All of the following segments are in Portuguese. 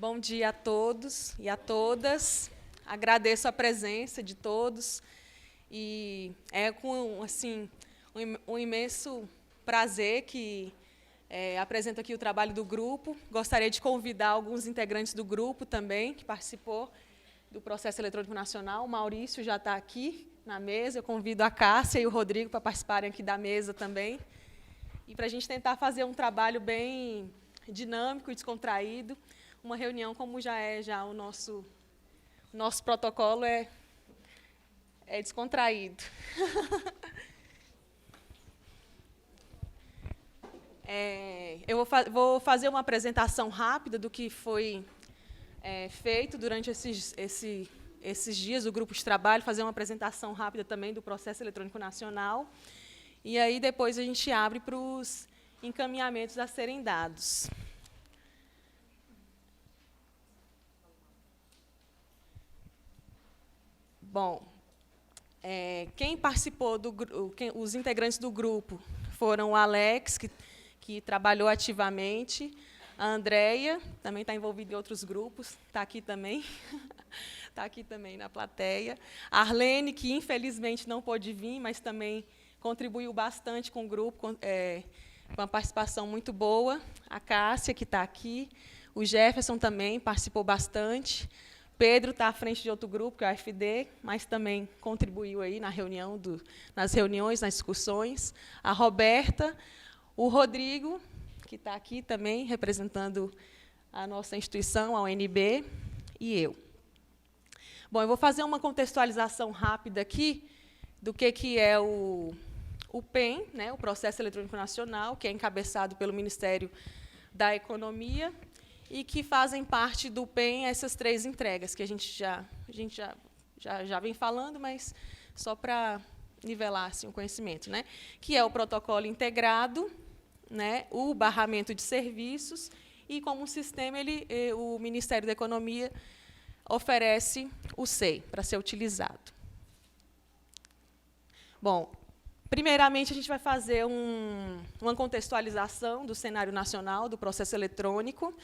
Bom dia a todos e a todas. Agradeço a presença de todos e é com um imenso prazer que apresento aqui o trabalho do grupo. Gostaria de convidar alguns integrantes do grupo também, que participou do Processo Eletrônico Nacional. O Maurício já está aqui na mesa. Eu convido a Cássia e o Rodrigo para participarem aqui da mesa também. E para a gente tentar fazer um trabalho bem dinâmico e descontraído. Uma reunião, como já o nosso protocolo, é descontraído. Eu vou fazer uma apresentação rápida do que foi feito durante esses dias, o grupo de trabalho, fazer uma apresentação rápida também do Processo Eletrônico Nacional. E aí, depois, a gente abre para os encaminhamentos a serem dados. Bom, quem participou os integrantes do grupo foram o Alex, que trabalhou ativamente, a Andréia, também está envolvida em outros grupos, está aqui também na plateia, a Arlene, que infelizmente não pôde vir, mas também contribuiu bastante com o grupo, com uma participação muito boa, a Cássia, que está aqui, o Jefferson também participou bastante, Pedro está à frente de outro grupo, que é o AFD, mas também contribuiu aí nas reuniões, nas discussões. A Roberta, o Rodrigo, que está aqui também, representando a nossa instituição, a UNB, e eu. Bom, eu vou fazer uma contextualização rápida aqui do que é o PEN, né, o Processo Eletrônico Nacional, que é encabeçado pelo Ministério da Economia, e que fazem parte do PEN essas três entregas, que a gente já vem falando, mas só para nivelar assim, o conhecimento, né? Que é o protocolo integrado, né? O barramento de serviços, e, como sistema, o Ministério da Economia oferece o SEI para ser utilizado. Bom, primeiramente, a gente vai fazer uma contextualização do cenário nacional do processo eletrônico.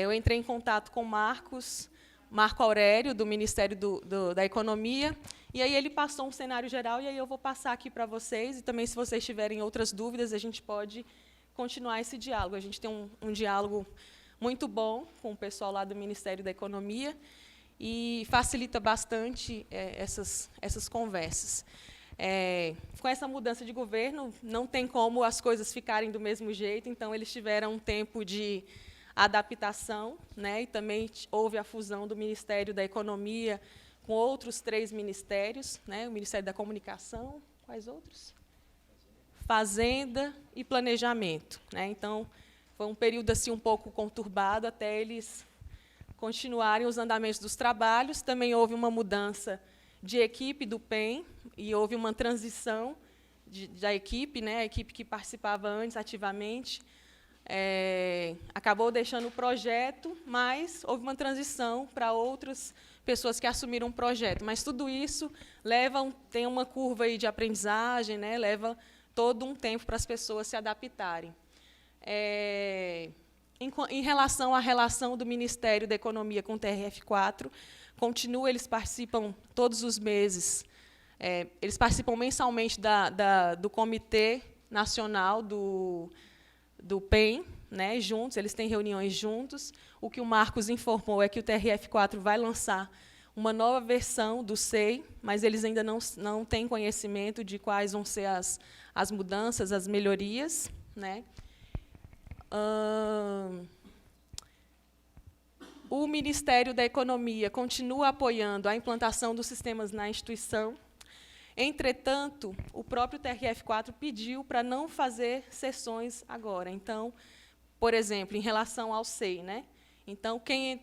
Eu entrei em contato com Marco Aurélio, do Ministério da Economia, e aí ele passou um cenário geral, e aí eu vou passar aqui para vocês, e também, se vocês tiverem outras dúvidas, a gente pode continuar esse diálogo. A gente tem um diálogo muito bom com o pessoal lá do Ministério da Economia, e facilita bastante essas conversas. Com essa mudança de governo, não tem como as coisas ficarem do mesmo jeito, então eles tiveram um tempo de adaptação, né, e também houve a fusão do Ministério da Economia com outros 3 ministérios, né, o Ministério da Comunicação, quais outros? Fazenda e Planejamento, né. Então, foi um período assim um pouco conturbado até eles continuarem os andamentos dos trabalhos. Também houve uma mudança de equipe do PEN e houve uma transição da equipe, né, a equipe que participava antes ativamente, acabou deixando o projeto, mas houve uma transição para outras pessoas que assumiram o projeto. Mas tudo isso tem uma curva aí de aprendizagem, né, leva todo um tempo para as pessoas se adaptarem. Em relação à relação do Ministério da Economia com o TRF4, eles participam todos os meses, eles participam mensalmente do Comitê Nacional do PEN, né, juntos, eles têm reuniões juntos. O que o Marcos informou é que o TRF4 vai lançar uma nova versão do SEI, mas eles ainda não têm conhecimento de quais vão ser as mudanças, as melhorias, né. O Ministério da Economia continua apoiando a implantação dos sistemas na instituição. Entretanto, o próprio TRF4 pediu para não fazer sessões agora. Então, por exemplo, em relação ao SEI, né? Então, quem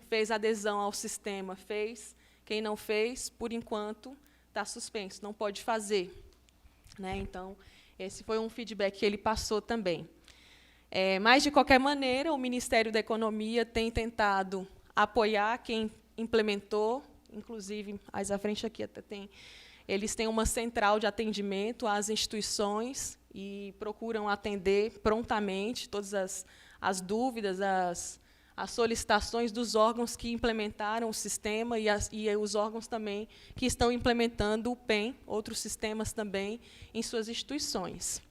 fez adesão ao sistema fez, quem não fez, por enquanto, está suspenso, não pode fazer, né? Então, esse foi um feedback que ele passou também. Mas, de qualquer maneira, o Ministério da Economia tem tentado apoiar quem implementou. Inclusive, mais à frente aqui até eles têm uma central de atendimento às instituições e procuram atender prontamente todas as dúvidas, as solicitações dos órgãos que implementaram o sistema e os órgãos também que estão implementando o PEM, outros sistemas também, em suas instituições.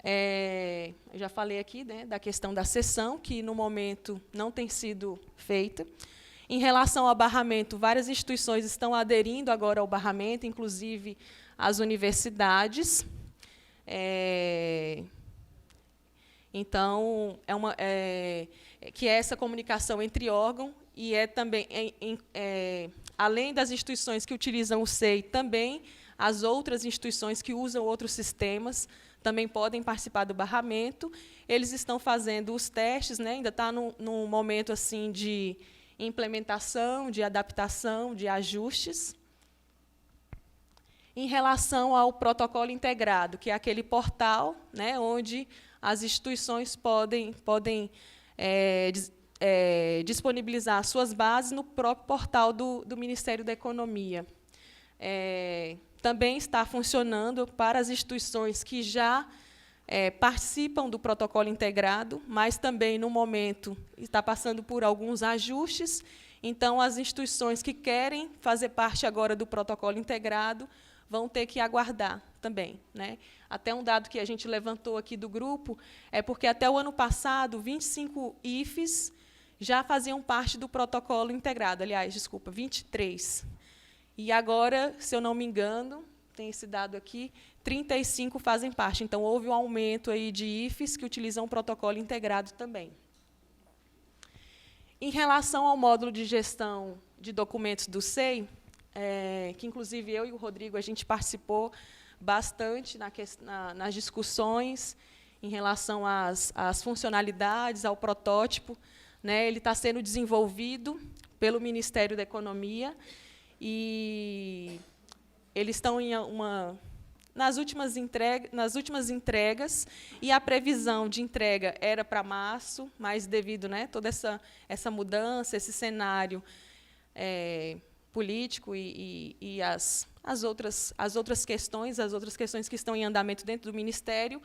Eu já falei aqui, né, da questão da cessão, que, no momento, não tem sido feita. Em relação ao barramento, várias instituições estão aderindo agora ao barramento, inclusive as universidades. Então, que é essa comunicação entre órgãos e também, além das instituições que utilizam o SEI, também as outras instituições que usam outros sistemas também podem participar do barramento. Eles estão fazendo os testes, né, ainda está num momento assim, de implementação, de adaptação, de ajustes. Em relação ao protocolo integrado, que é aquele portal, né, onde as instituições podem disponibilizar suas bases no próprio portal do Ministério da Economia. Também está funcionando para as instituições que já participam do protocolo integrado, mas também, no momento, está passando por alguns ajustes. Então, as instituições que querem fazer parte agora do protocolo integrado vão ter que aguardar também, né? Até um dado que a gente levantou aqui do grupo é porque, até o ano passado, 25 IFES já faziam parte do protocolo integrado. Aliás, desculpa, 23. E agora, se eu não me engano, tem esse dado aqui, 35 fazem parte. Então, houve um aumento aí de IFES que utilizam o protocolo integrado também. Em relação ao módulo de gestão de documentos do SEI, que, inclusive, eu e o Rodrigo, a gente participou bastante nas discussões em relação às funcionalidades, ao protótipo, né? Ele está sendo desenvolvido pelo Ministério da Economia e eles estão nas últimas entregas, e a previsão de entrega era para março, mas, devido, né, toda essa mudança, esse cenário político e as outras questões que estão em andamento dentro do Ministério,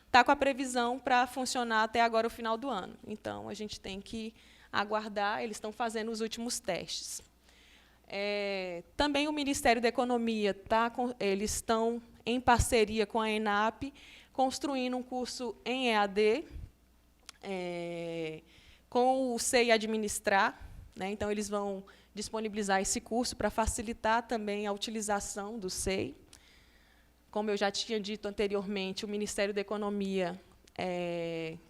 está com a previsão para funcionar até agora, o final do ano. Então, a gente tem que aguardar, eles estão fazendo os últimos testes. Também o Ministério da Economia, eles estão, em parceria com a ENAP, construindo um curso em EAD, com o SEI Administrar, né? Então, eles vão disponibilizar esse curso para facilitar também a utilização do SEI. Como eu já tinha dito anteriormente, o Ministério da Economia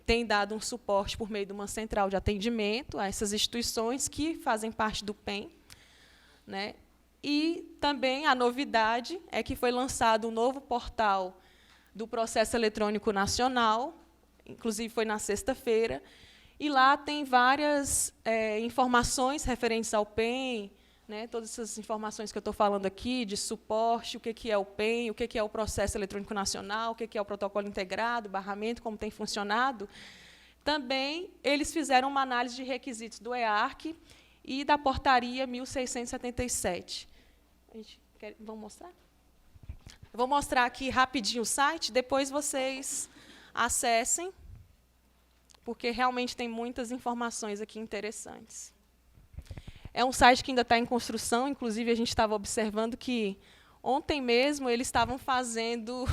tem dado um suporte por meio de uma central de atendimento a essas instituições que fazem parte do PEM, né? E também a novidade é que foi lançado um novo portal do Processo Eletrônico Nacional, inclusive foi na sexta-feira, e lá tem várias informações referentes ao PEM, né, todas essas informações que eu estou falando aqui, de suporte, o que é o PEM, o que é o Processo Eletrônico Nacional, o que é o protocolo integrado, barramento, como tem funcionado. Também eles fizeram uma análise de requisitos do EARC e da portaria 1677. Vamos mostrar? Eu vou mostrar aqui rapidinho o site, depois vocês acessem, porque realmente tem muitas informações aqui interessantes. É um site que ainda está em construção, inclusive a gente estava observando que ontem mesmo eles estavam fazendo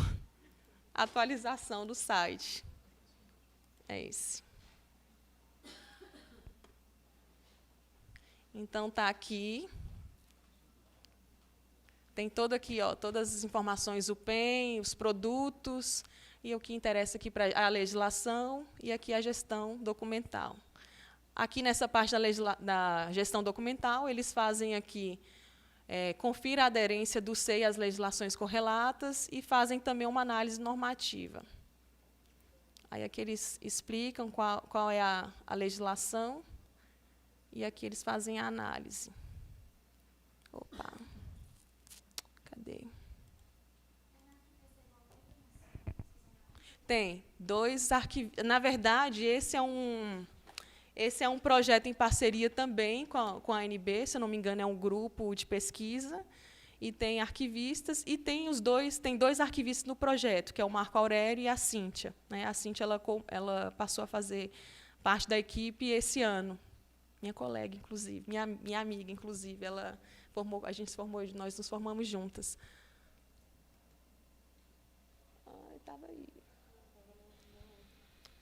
a atualização do site. É esse. Então, está aqui. Tem todo aqui, ó, todas as informações, o PEM, os produtos, e o que interessa aqui para a legislação, e aqui a gestão documental. Aqui, nessa parte da gestão documental, eles fazem aqui, confira a aderência do SEI às legislações correlatas e fazem também uma análise normativa. Aí aqui eles explicam qual é a legislação, e aqui eles fazem a análise. Opa! Cadê? Tem 2 arquivos. Na verdade, esse é um projeto em parceria também com a ANB, se eu não me engano, é um grupo de pesquisa, e tem arquivistas, e tem dois arquivistas no projeto, que é o Marco Aurélio e a Cíntia, né? A Cíntia ela passou a fazer parte da equipe esse ano. Minha colega, inclusive, minha amiga, inclusive, nós nos formamos juntas. Estava aí.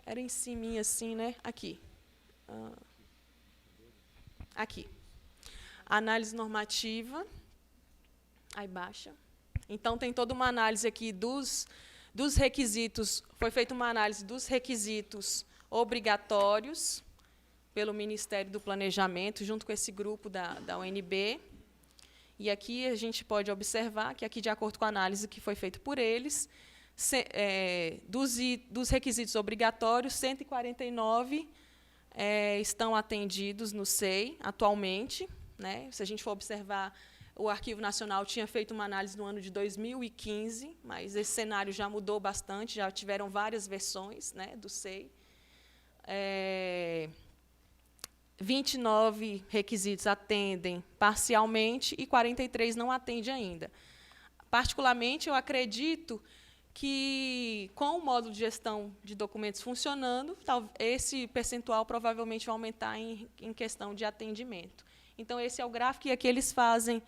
Era em cima, assim, né? Aqui. Aqui. Análise normativa. Aí baixa. Então, tem toda uma análise aqui dos requisitos. Foi feita uma análise dos requisitos obrigatórios pelo Ministério do Planejamento, junto com esse grupo da UNB. E aqui a gente pode observar que, aqui, de acordo com a análise que foi feita por eles, dos requisitos obrigatórios, 149 estão atendidos no SEI atualmente, né? Se a gente for observar, o Arquivo Nacional tinha feito uma análise no ano de 2015, mas esse cenário já mudou bastante, já tiveram várias versões, né, do SEI. 29 requisitos atendem parcialmente e 43 não atendem ainda. Particularmente, eu acredito que, com o módulo de gestão de documentos funcionando, esse percentual provavelmente vai aumentar em questão de atendimento. Então, esse é o gráfico, e aqui eles fazem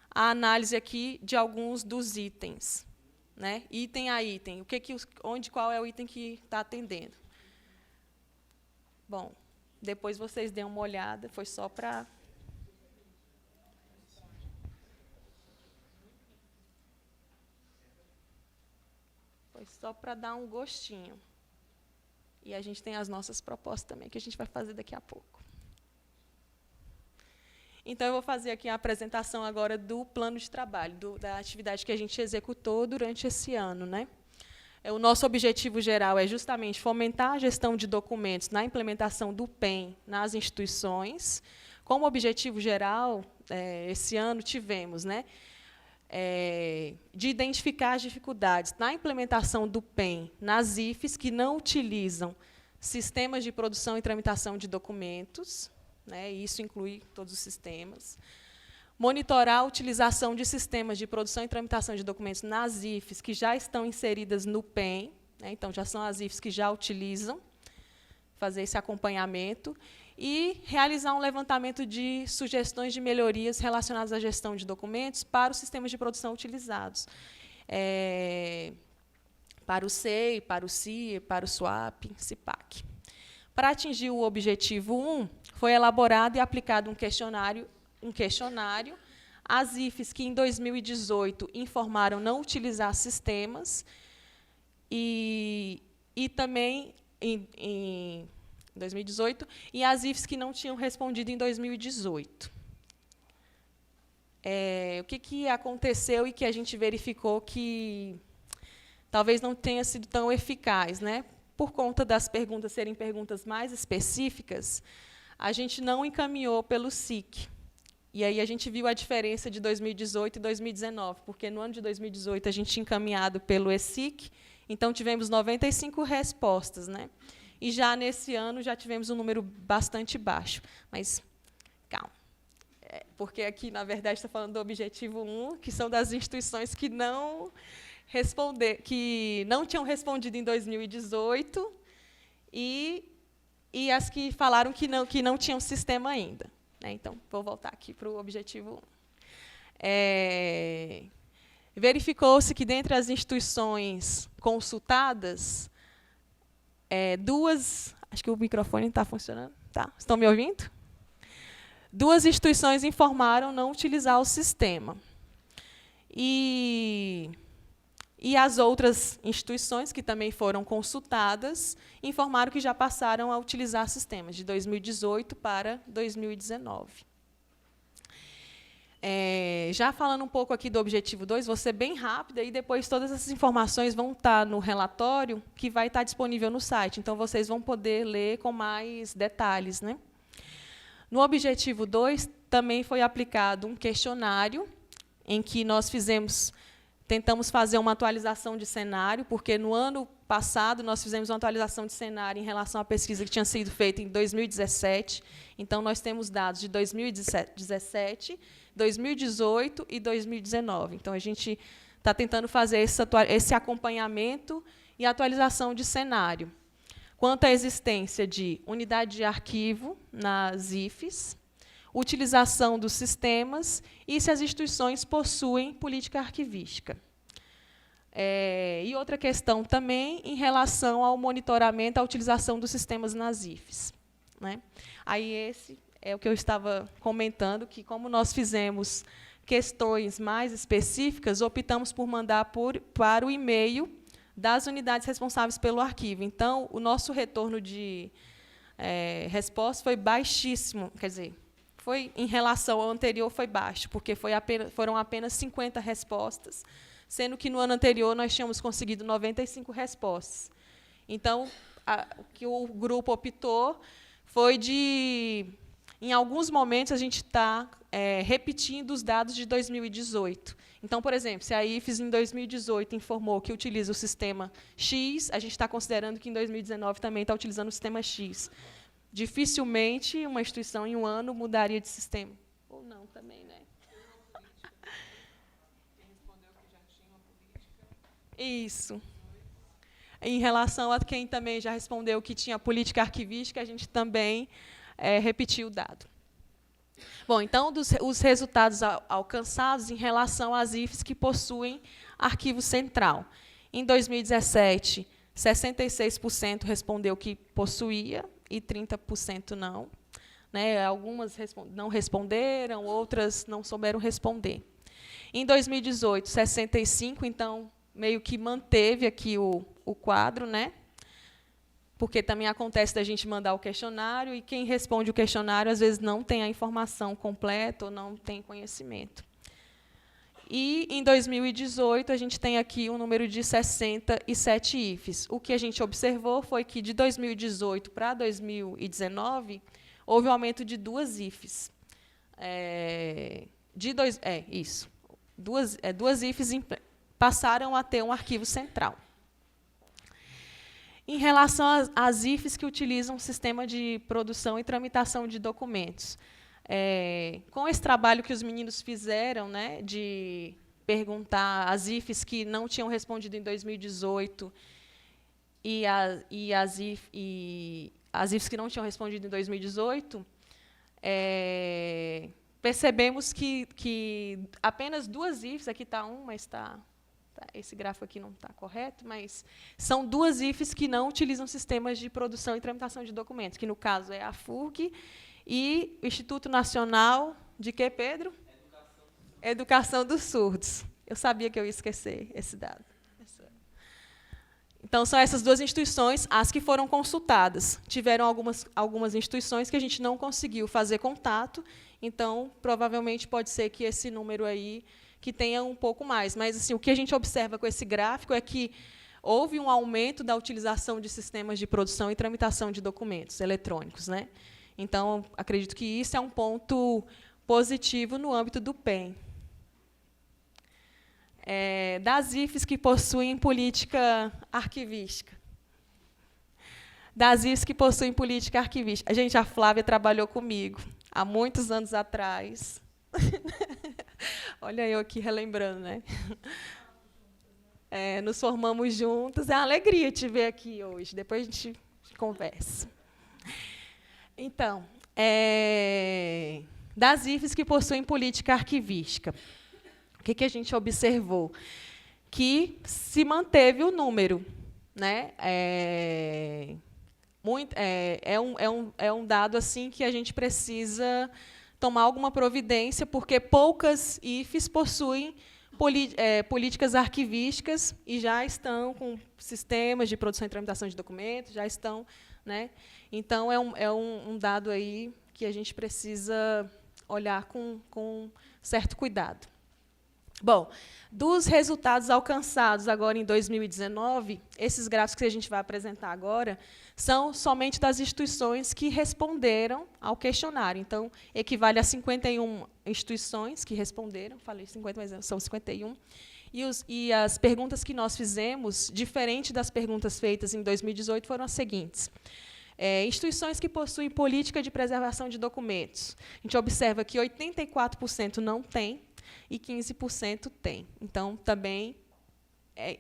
a análise aqui de alguns dos itens, né? Item a item, qual é o item que está atendendo. Bom, depois vocês dêem uma olhada, foi só para... Foi só para dar um gostinho. E a gente tem as nossas propostas também, que a gente vai fazer daqui a pouco. Então, eu vou fazer aqui a apresentação agora do plano de trabalho, da atividade que a gente executou durante esse ano, né? O nosso objetivo geral é justamente fomentar a gestão de documentos na implementação do PEM nas instituições. Como objetivo geral, esse ano tivemos, né, de identificar as dificuldades na implementação do PEM nas IFES que não utilizam sistemas de produção e tramitação de documentos, né, e isso inclui todos os sistemas. Monitorar a utilização de sistemas de produção e tramitação de documentos nas IFES que já estão inseridas no PEM, né, então já são as IFES que já utilizam, fazer esse acompanhamento, e realizar um levantamento de sugestões de melhorias relacionadas à gestão de documentos para os sistemas de produção utilizados, para o SEI, para o CIE, para o SWAP, CIPAC. Para atingir o objetivo 1, foi elaborado e aplicado um questionário às IFES que, em 2018, informaram não utilizar sistemas, e também, em 2018, e as IFES que não tinham respondido em 2018. O que aconteceu e que a gente verificou que talvez não tenha sido tão eficaz, né? Por conta das perguntas serem perguntas mais específicas, a gente não encaminhou pelo SIC. E aí a gente viu a diferença de 2018 e 2019, porque no ano de 2018 a gente tinha encaminhado pelo ESIC, então tivemos 95 respostas, né? E já nesse ano já tivemos um número bastante baixo. Mas, calma, porque aqui, na verdade, está falando do objetivo 1, que são das instituições que não tinham respondido em 2018 e as que falaram que não tinham sistema ainda. Então, vou voltar aqui para o objetivo 1. Verificou-se que, dentre as instituições consultadas, acho que o microfone está funcionando. Tá? Estão me ouvindo? 2 instituições informaram não utilizar o sistema. E as outras instituições, que também foram consultadas, informaram que já passaram a utilizar sistemas, de 2018 para 2019. Já falando um pouco aqui do objetivo 2, vou ser bem rápida, e depois todas essas informações vão estar no relatório, que vai estar disponível no site. Então, vocês vão poder ler com mais detalhes, né? No objetivo 2, também foi aplicado um questionário, em que nós fizemos Tentamos fazer uma atualização de cenário, porque no ano passado nós fizemos uma atualização de cenário em relação à pesquisa que tinha sido feita em 2017. Então, nós temos dados de 2017, 2018 e 2019. Então, a gente está tentando fazer esse acompanhamento e atualização de cenário. Quanto à existência de unidade de arquivo nas IFES, utilização dos sistemas e se as instituições possuem política arquivística. E outra questão também em relação ao monitoramento, à utilização dos sistemas nas IFES. Né? Aí esse é o que eu estava comentando, que como nós fizemos questões mais específicas, optamos por mandar para o e-mail das unidades responsáveis pelo arquivo. Então, o nosso retorno de resposta foi baixíssimo, quer dizer, foi, em relação ao anterior, foi baixo, porque foram apenas 50 respostas, sendo que no ano anterior nós tínhamos conseguido 95 respostas. Então, o que o grupo optou foi de, em alguns momentos, a gente está repetindo os dados de 2018. Então, por exemplo, se a IFES, em 2018, informou que utiliza o sistema X, a gente está considerando que, em 2019, também está utilizando o sistema X. Dificilmente uma instituição, em um ano, mudaria de sistema. Ou não, também, né? Isso. Em relação a quem também já respondeu que tinha política arquivística, a gente também repetiu o dado. Bom, então, os resultados alcançados em relação às IFES que possuem arquivo central. Em 2017, 66% respondeu que possuía, e 30% não. Né? Algumas não responderam, outras não souberam responder. Em 2018, 65%, então, meio que manteve aqui o quadro, né? Porque também acontece da gente mandar o questionário, e quem responde o questionário, às vezes, não tem a informação completa ou não tem conhecimento. E, em 2018, a gente tem aqui um número de 67 IFES. O que a gente observou foi que, de 2018 para 2019, houve um aumento de 2 IFES. Duas IFES passaram a ter um arquivo central. Em relação às IFES que utilizam o sistema de produção e tramitação de documentos, com esse trabalho que os meninos fizeram, né, de perguntar as IFES que não tinham respondido em 2018 e as IFES que não tinham respondido em 2018, percebemos que apenas 2 IFES, aqui está um, mas esse gráfico aqui não está correto, mas são 2 IFES que não utilizam sistemas de produção e tramitação de documentos, que, no caso, é a FURG e o Instituto Nacional de quê, Pedro? Educação dos Surdos. Eu sabia que eu ia esquecer esse dado. Então, são essas 2 instituições as que foram consultadas. Tiveram algumas instituições que a gente não conseguiu fazer contato, então, provavelmente, pode ser que esse número aí que tenha um pouco mais. Mas, assim, o que a gente observa com esse gráfico é que houve um aumento da utilização de sistemas de produção e tramitação de documentos eletrônicos, né? Então, acredito que isso é um ponto positivo no âmbito do PEN. Das IFES que possuem política arquivística. Das IFES que possuem política arquivística. Gente, a Flávia trabalhou comigo há muitos anos atrás. Olha eu aqui relembrando, né? Nos formamos juntas. É uma alegria te ver aqui hoje. Depois a gente conversa. Então, das IFES que possuem política arquivística, o que a gente observou? Que se manteve o número. Né? É um dado assim que a gente precisa tomar alguma providência, porque poucas IFES possuem políticas arquivísticas e já estão com sistemas de produção e tramitação de documentos, já estão... Né? Então, é um dado aí que a gente precisa olhar com certo cuidado. Bom, dos resultados alcançados agora em 2019, esses gráficos que a gente vai apresentar agora são somente das instituições que responderam ao questionário. Então, equivale a 51 instituições que responderam, falei 50, mas são 51, E as perguntas que nós fizemos, diferente das perguntas feitas em 2018, foram as seguintes. Instituições que possuem política de preservação de documentos. A gente observa que 84% não tem e 15% tem. Então, também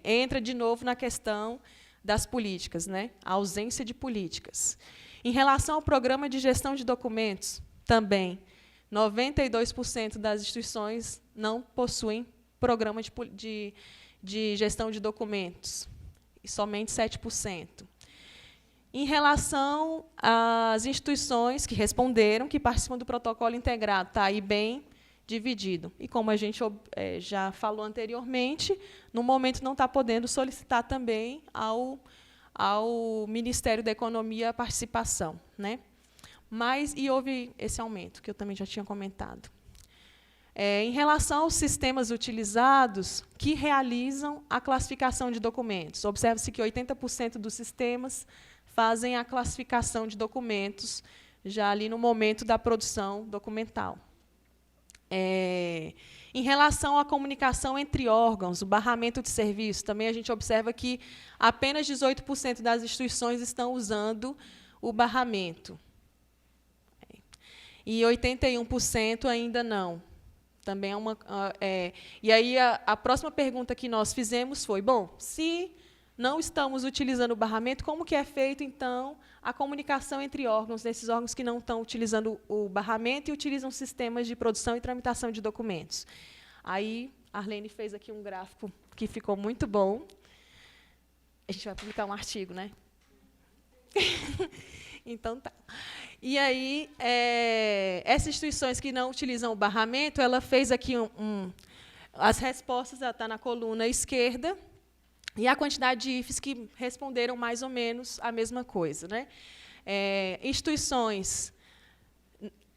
entra de novo na questão das políticas, né? A ausência de políticas. Em relação ao programa de gestão de documentos, também 92% das instituições não possuem programa de gestão de documentos, e somente 7%. Em relação às instituições que responderam, que participam do protocolo integrado, está aí bem dividido. E, como a gente já falou anteriormente, no momento não está podendo solicitar também ao Ministério da Economia a participação, né? E houve esse aumento, que eu também já tinha comentado. Em relação aos sistemas utilizados que realizam a classificação de documentos, observa-se que 80% dos sistemas fazem a classificação de documentos já ali no momento da produção documental. Em relação à comunicação entre órgãos, o barramento de serviço, também a gente observa que apenas 18% das instituições estão usando o barramento. E 81% ainda não. Também e aí a próxima pergunta que nós fizemos foi, bom, se não estamos utilizando o barramento, como que é feito, então, a comunicação entre órgãos, nesses órgãos que não estão utilizando o barramento e utilizam sistemas de produção e tramitação de documentos? Aí, a Arlene fez aqui um gráfico que ficou muito bom. A gente vai publicar um artigo, né? Então, tá. E aí, essas instituições que não utilizam o barramento, ela fez aqui as respostas, ela está na coluna esquerda, e a quantidade de IFES que responderam mais ou menos a mesma coisa, né? Instituições,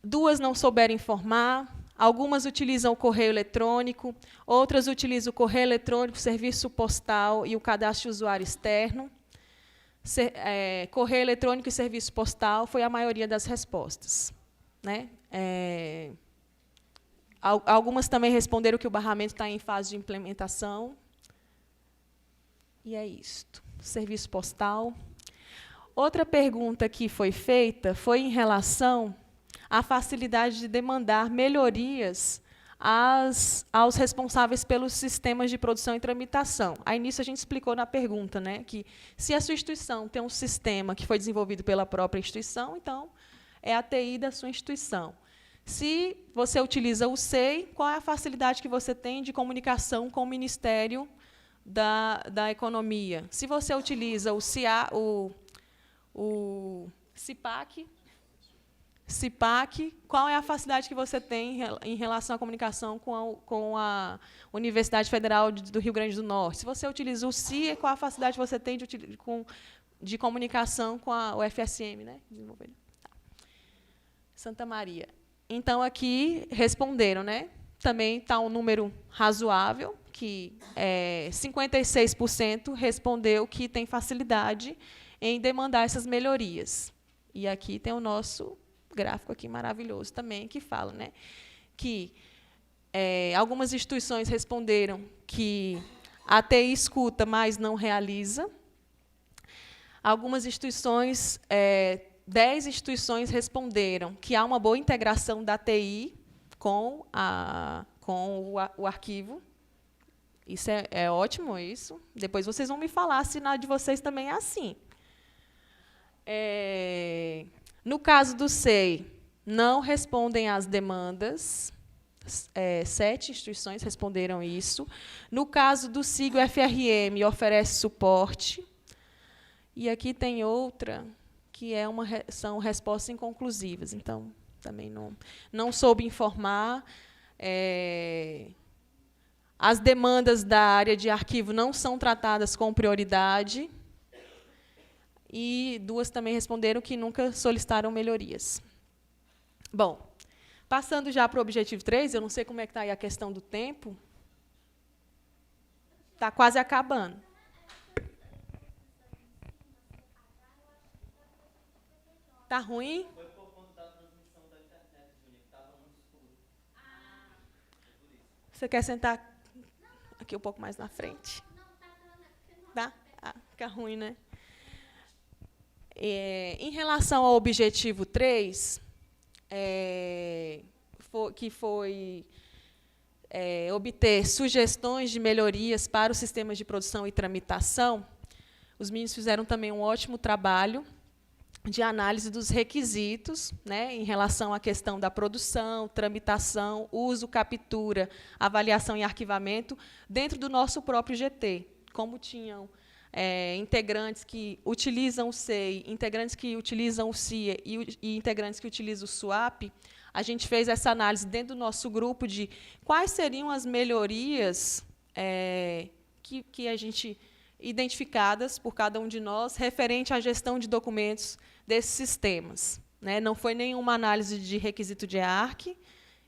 2 não souberam informar, algumas utilizam o correio eletrônico, outras utilizam o correio eletrônico, o serviço postal e o cadastro de usuário externo. Correio eletrônico e serviço postal foi a maioria das respostas, né? Algumas também responderam que o barramento está em fase de implementação. E é isto. Serviço postal. Outra pergunta que foi feita foi em relação à facilidade de demandar melhorias aos responsáveis pelos sistemas de produção e tramitação. Aí, nisso, a gente explicou na pergunta, né, que, se a sua instituição tem um sistema que foi desenvolvido pela própria instituição, então, é a TI da sua instituição. Se você utiliza o SEI, qual é a facilidade que você tem de comunicação com o Ministério da Economia? Se você utiliza o CIPAC, qual é a facilidade que você tem em relação à comunicação com a Universidade Federal do Rio Grande do Norte? Se você utiliza o CIE, qual a facilidade que você tem de comunicação com a UFSM, né? Santa Maria. Então, aqui responderam, né? Também está um número razoável, que 56% respondeu que tem facilidade em demandar essas melhorias. E aqui tem o nosso gráfico aqui maravilhoso também, que fala, né, que algumas instituições responderam que a TI escuta, mas não realiza. Algumas instituições, 10 instituições responderam que há uma boa integração da TI com o arquivo. Isso é ótimo, isso. Depois vocês vão me falar se na de vocês também é assim. No caso do SEI, não respondem às demandas. 7 instituições responderam isso. No caso do SIG, o FRM oferece suporte. E aqui tem outra, que são respostas inconclusivas. Então, também não soube informar. As demandas da área de arquivo não são tratadas com prioridade. E 2 também responderam que nunca solicitaram melhorias. Bom, passando já para o objetivo 3, eu não sei como é que está aí a questão do tempo. Está quase acabando. Está ruim? Foi por conta da transmissão da internet, Júnior, que estava muito escuro. Você quer sentar aqui um pouco mais na frente. Tá? Ah, fica ruim, né? Em relação ao objetivo 3, que foi obter sugestões de melhorias para os sistemas de produção e tramitação, os meninos fizeram também um ótimo trabalho de análise dos requisitos, né, em relação à questão da produção, tramitação, uso, captura, avaliação e arquivamento, dentro do nosso próprio GT. Como tinham integrantes que utilizam o SEI, integrantes que utilizam o CIA e integrantes que utilizam o SWAP, a gente fez essa análise dentro do nosso grupo de quais seriam as melhorias que a gente identificadas por cada um de nós referente à gestão de documentos desses sistemas. Né? Não foi nenhuma análise de requisito de EARC,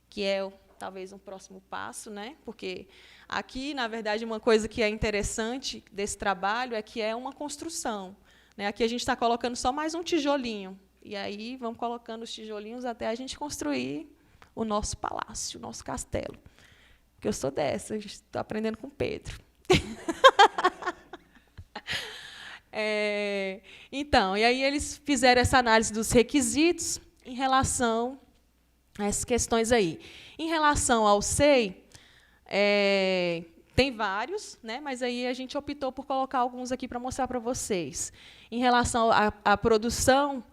que é talvez um próximo passo, né? Porque aqui, na verdade, uma coisa que é interessante desse trabalho é que é uma construção. Né? Aqui a gente está colocando só mais um tijolinho, e aí vamos colocando os tijolinhos até a gente construir o nosso palácio, o nosso castelo. Porque eu sou dessa, estou aprendendo com o Pedro. Então, e aí eles fizeram essa análise dos requisitos em relação a essas questões aí. Em relação ao SEI, tem vários, né, mas aí a gente optou por colocar alguns aqui para mostrar para vocês. Em relação à produção,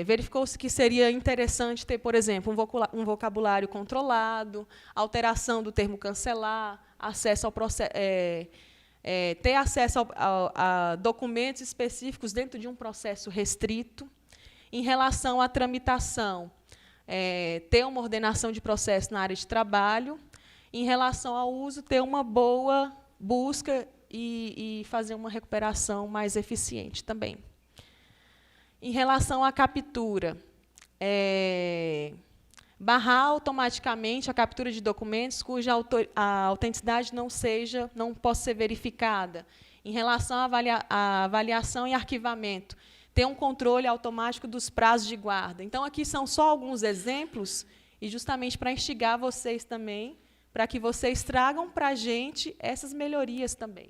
verificou-se que seria interessante ter, por exemplo, um vocabulário controlado, alteração do termo cancelar, acesso ao processo, ter acesso a documentos específicos dentro de um processo restrito. Em relação à tramitação, ter uma ordenação de processo na área de trabalho. Em relação ao uso, ter uma boa busca e fazer uma recuperação mais eficiente também. Em relação à captura, barrar automaticamente a captura de documentos cuja a autenticidade não possa ser verificada. Em relação à avaliação e arquivamento, ter um controle automático dos prazos de guarda. Então, aqui são só alguns exemplos, e justamente para instigar vocês também, para que vocês tragam para a gente essas melhorias também.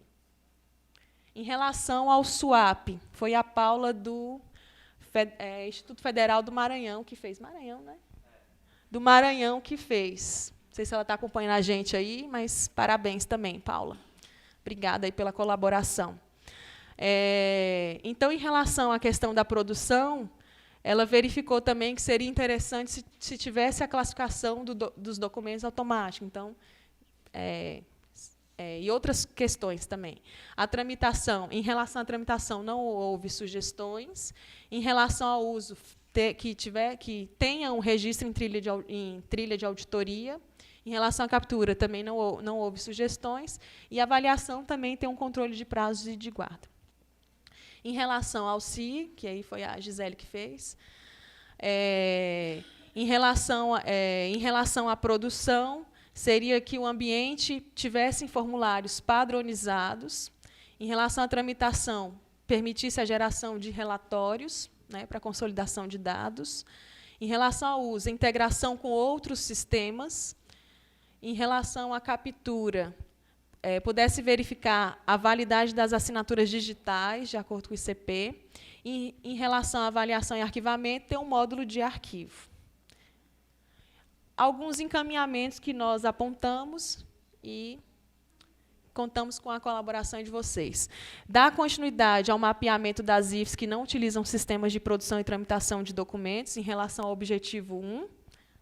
Em relação ao SWAP, foi a Paula do Instituto Federal do Maranhão que fez. Maranhão, né? Do Maranhão que fez. Não sei se ela está acompanhando a gente aí, mas parabéns também, Paula. Obrigada aí pela colaboração. Então, em relação à questão da produção, ela verificou também que seria interessante se tivesse a classificação dos documentos automáticos. Então, e outras questões também. A tramitação, em relação à tramitação, não houve sugestões. Em relação ao uso, que tenha um registro em trilha de auditoria. Em relação à captura, também não houve sugestões. E a avaliação também tem um controle de prazos e de guarda. Em relação ao CI, que aí foi a Gisele que fez, em relação à produção, seria que o ambiente tivesse formulários padronizados. Em relação à tramitação, permitisse a geração de relatórios, né, para consolidação de dados. Em relação ao uso, integração com outros sistemas. Em relação à captura, pudesse verificar a validade das assinaturas digitais, de acordo com o ICP. E, em relação à avaliação e arquivamento, ter um módulo de arquivo. Alguns encaminhamentos que nós apontamos e contamos com a colaboração de vocês. Dar continuidade ao mapeamento das IFs que não utilizam sistemas de produção e tramitação de documentos em relação ao objetivo 1,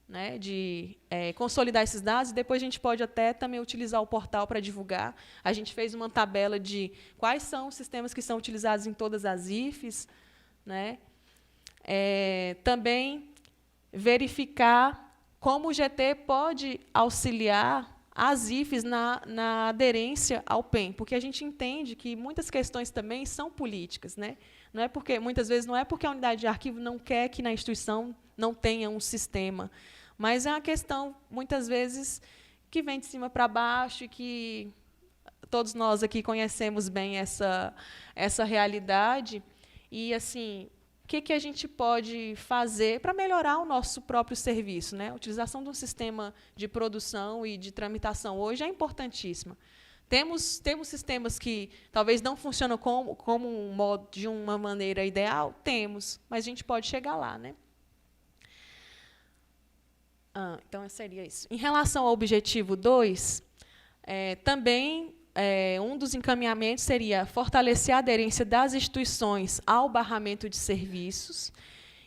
né, de consolidar esses dados, e depois a gente pode até também utilizar o portal para divulgar. A gente fez uma tabela de quais são os sistemas que são utilizados em todas as IFs. Né. Também verificar como o GT pode auxiliar as IFs na aderência ao PEN, porque a gente entende que muitas questões também são políticas. Né. Muitas vezes não é porque a unidade de arquivo não quer que na instituição não tenha um sistema, mas é uma questão, muitas vezes, que vem de cima para baixo e que todos nós aqui conhecemos bem essa realidade. E, assim, o que a gente pode fazer para melhorar o nosso próprio serviço? Né? A utilização de um sistema de produção e de tramitação hoje é importantíssima. Temos sistemas que talvez não funcionam como um modo, de uma maneira ideal? Temos, mas a gente pode chegar lá, né? Então, seria isso. Em relação ao objetivo 2, também um dos encaminhamentos seria fortalecer a aderência das instituições ao barramento de serviços,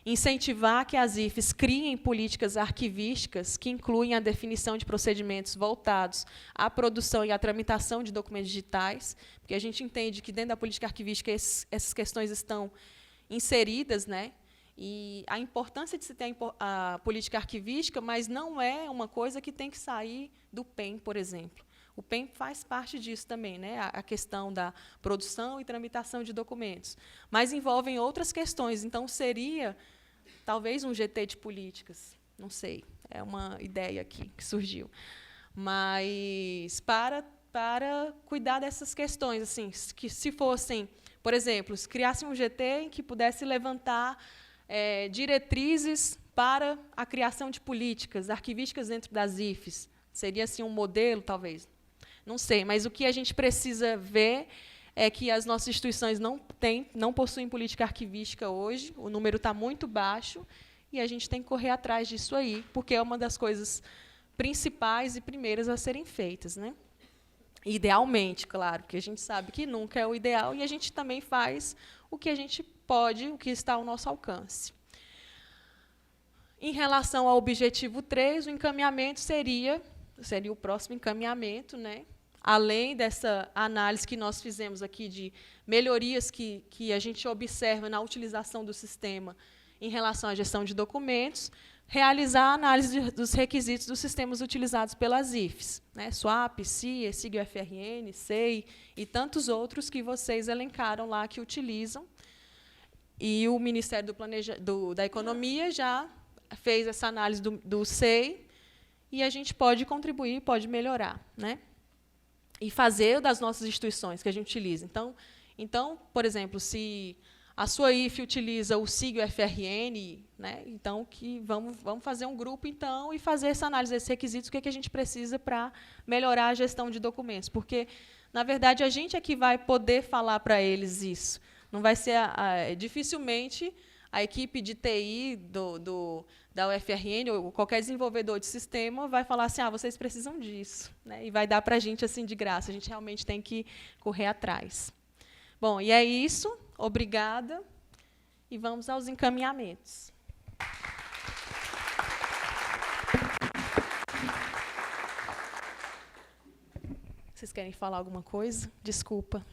incentivar que as IFES criem políticas arquivísticas que incluem a definição de procedimentos voltados à produção e à tramitação de documentos digitais, porque a gente entende que, dentro da política arquivística, essas questões estão inseridas, né? E a importância de se ter a política arquivística, mas não é uma coisa que tem que sair do PEN, por exemplo. O PEN faz parte disso também, né? A questão da produção e tramitação de documentos. Mas envolvem outras questões, então seria talvez um GT de políticas, não sei, é uma ideia aqui que surgiu. Mas para cuidar dessas questões, assim, que se fossem, por exemplo, se criassem um GT em que pudesse levantar diretrizes para a criação de políticas arquivísticas dentro das IFES, seria assim um modelo, talvez. Não sei, mas o que a gente precisa ver é que as nossas instituições não possuem política arquivística hoje, o número está muito baixo, e a gente tem que correr atrás disso aí, porque é uma das coisas principais e primeiras a serem feitas, né? Idealmente, claro, porque a gente sabe que nunca é o ideal, e a gente também faz o que a gente pode, o que está ao nosso alcance. Em relação ao objetivo 3, o encaminhamento seria o próximo encaminhamento, né? Além dessa análise que nós fizemos aqui de melhorias que a gente observa na utilização do sistema em relação à gestão de documentos, realizar a análise dos requisitos dos sistemas utilizados pelas IFES, né? SWAP, CIA, SIG-UFRN, SEI e tantos outros que vocês elencaram lá que utilizam. E o Ministério da Economia já fez essa análise do SEI, e a gente pode contribuir, pode melhorar, né? E fazer das nossas instituições que a gente utiliza. Então, por exemplo, se a sua IFE utiliza o SIG-UFRN, né, então vamos fazer um grupo então e fazer essa análise desses requisitos, o que a gente precisa para melhorar a gestão de documentos, porque na verdade a gente é que vai poder falar para eles isso. Não vai ser dificilmente a equipe de TI da UFRN ou qualquer desenvolvedor de sistema vai falar assim, vocês precisam disso, né? E vai dar para a gente assim de graça. A gente realmente tem que correr atrás. Bom, e é isso. Obrigada. E vamos aos encaminhamentos. Vocês querem falar alguma coisa? Desculpa.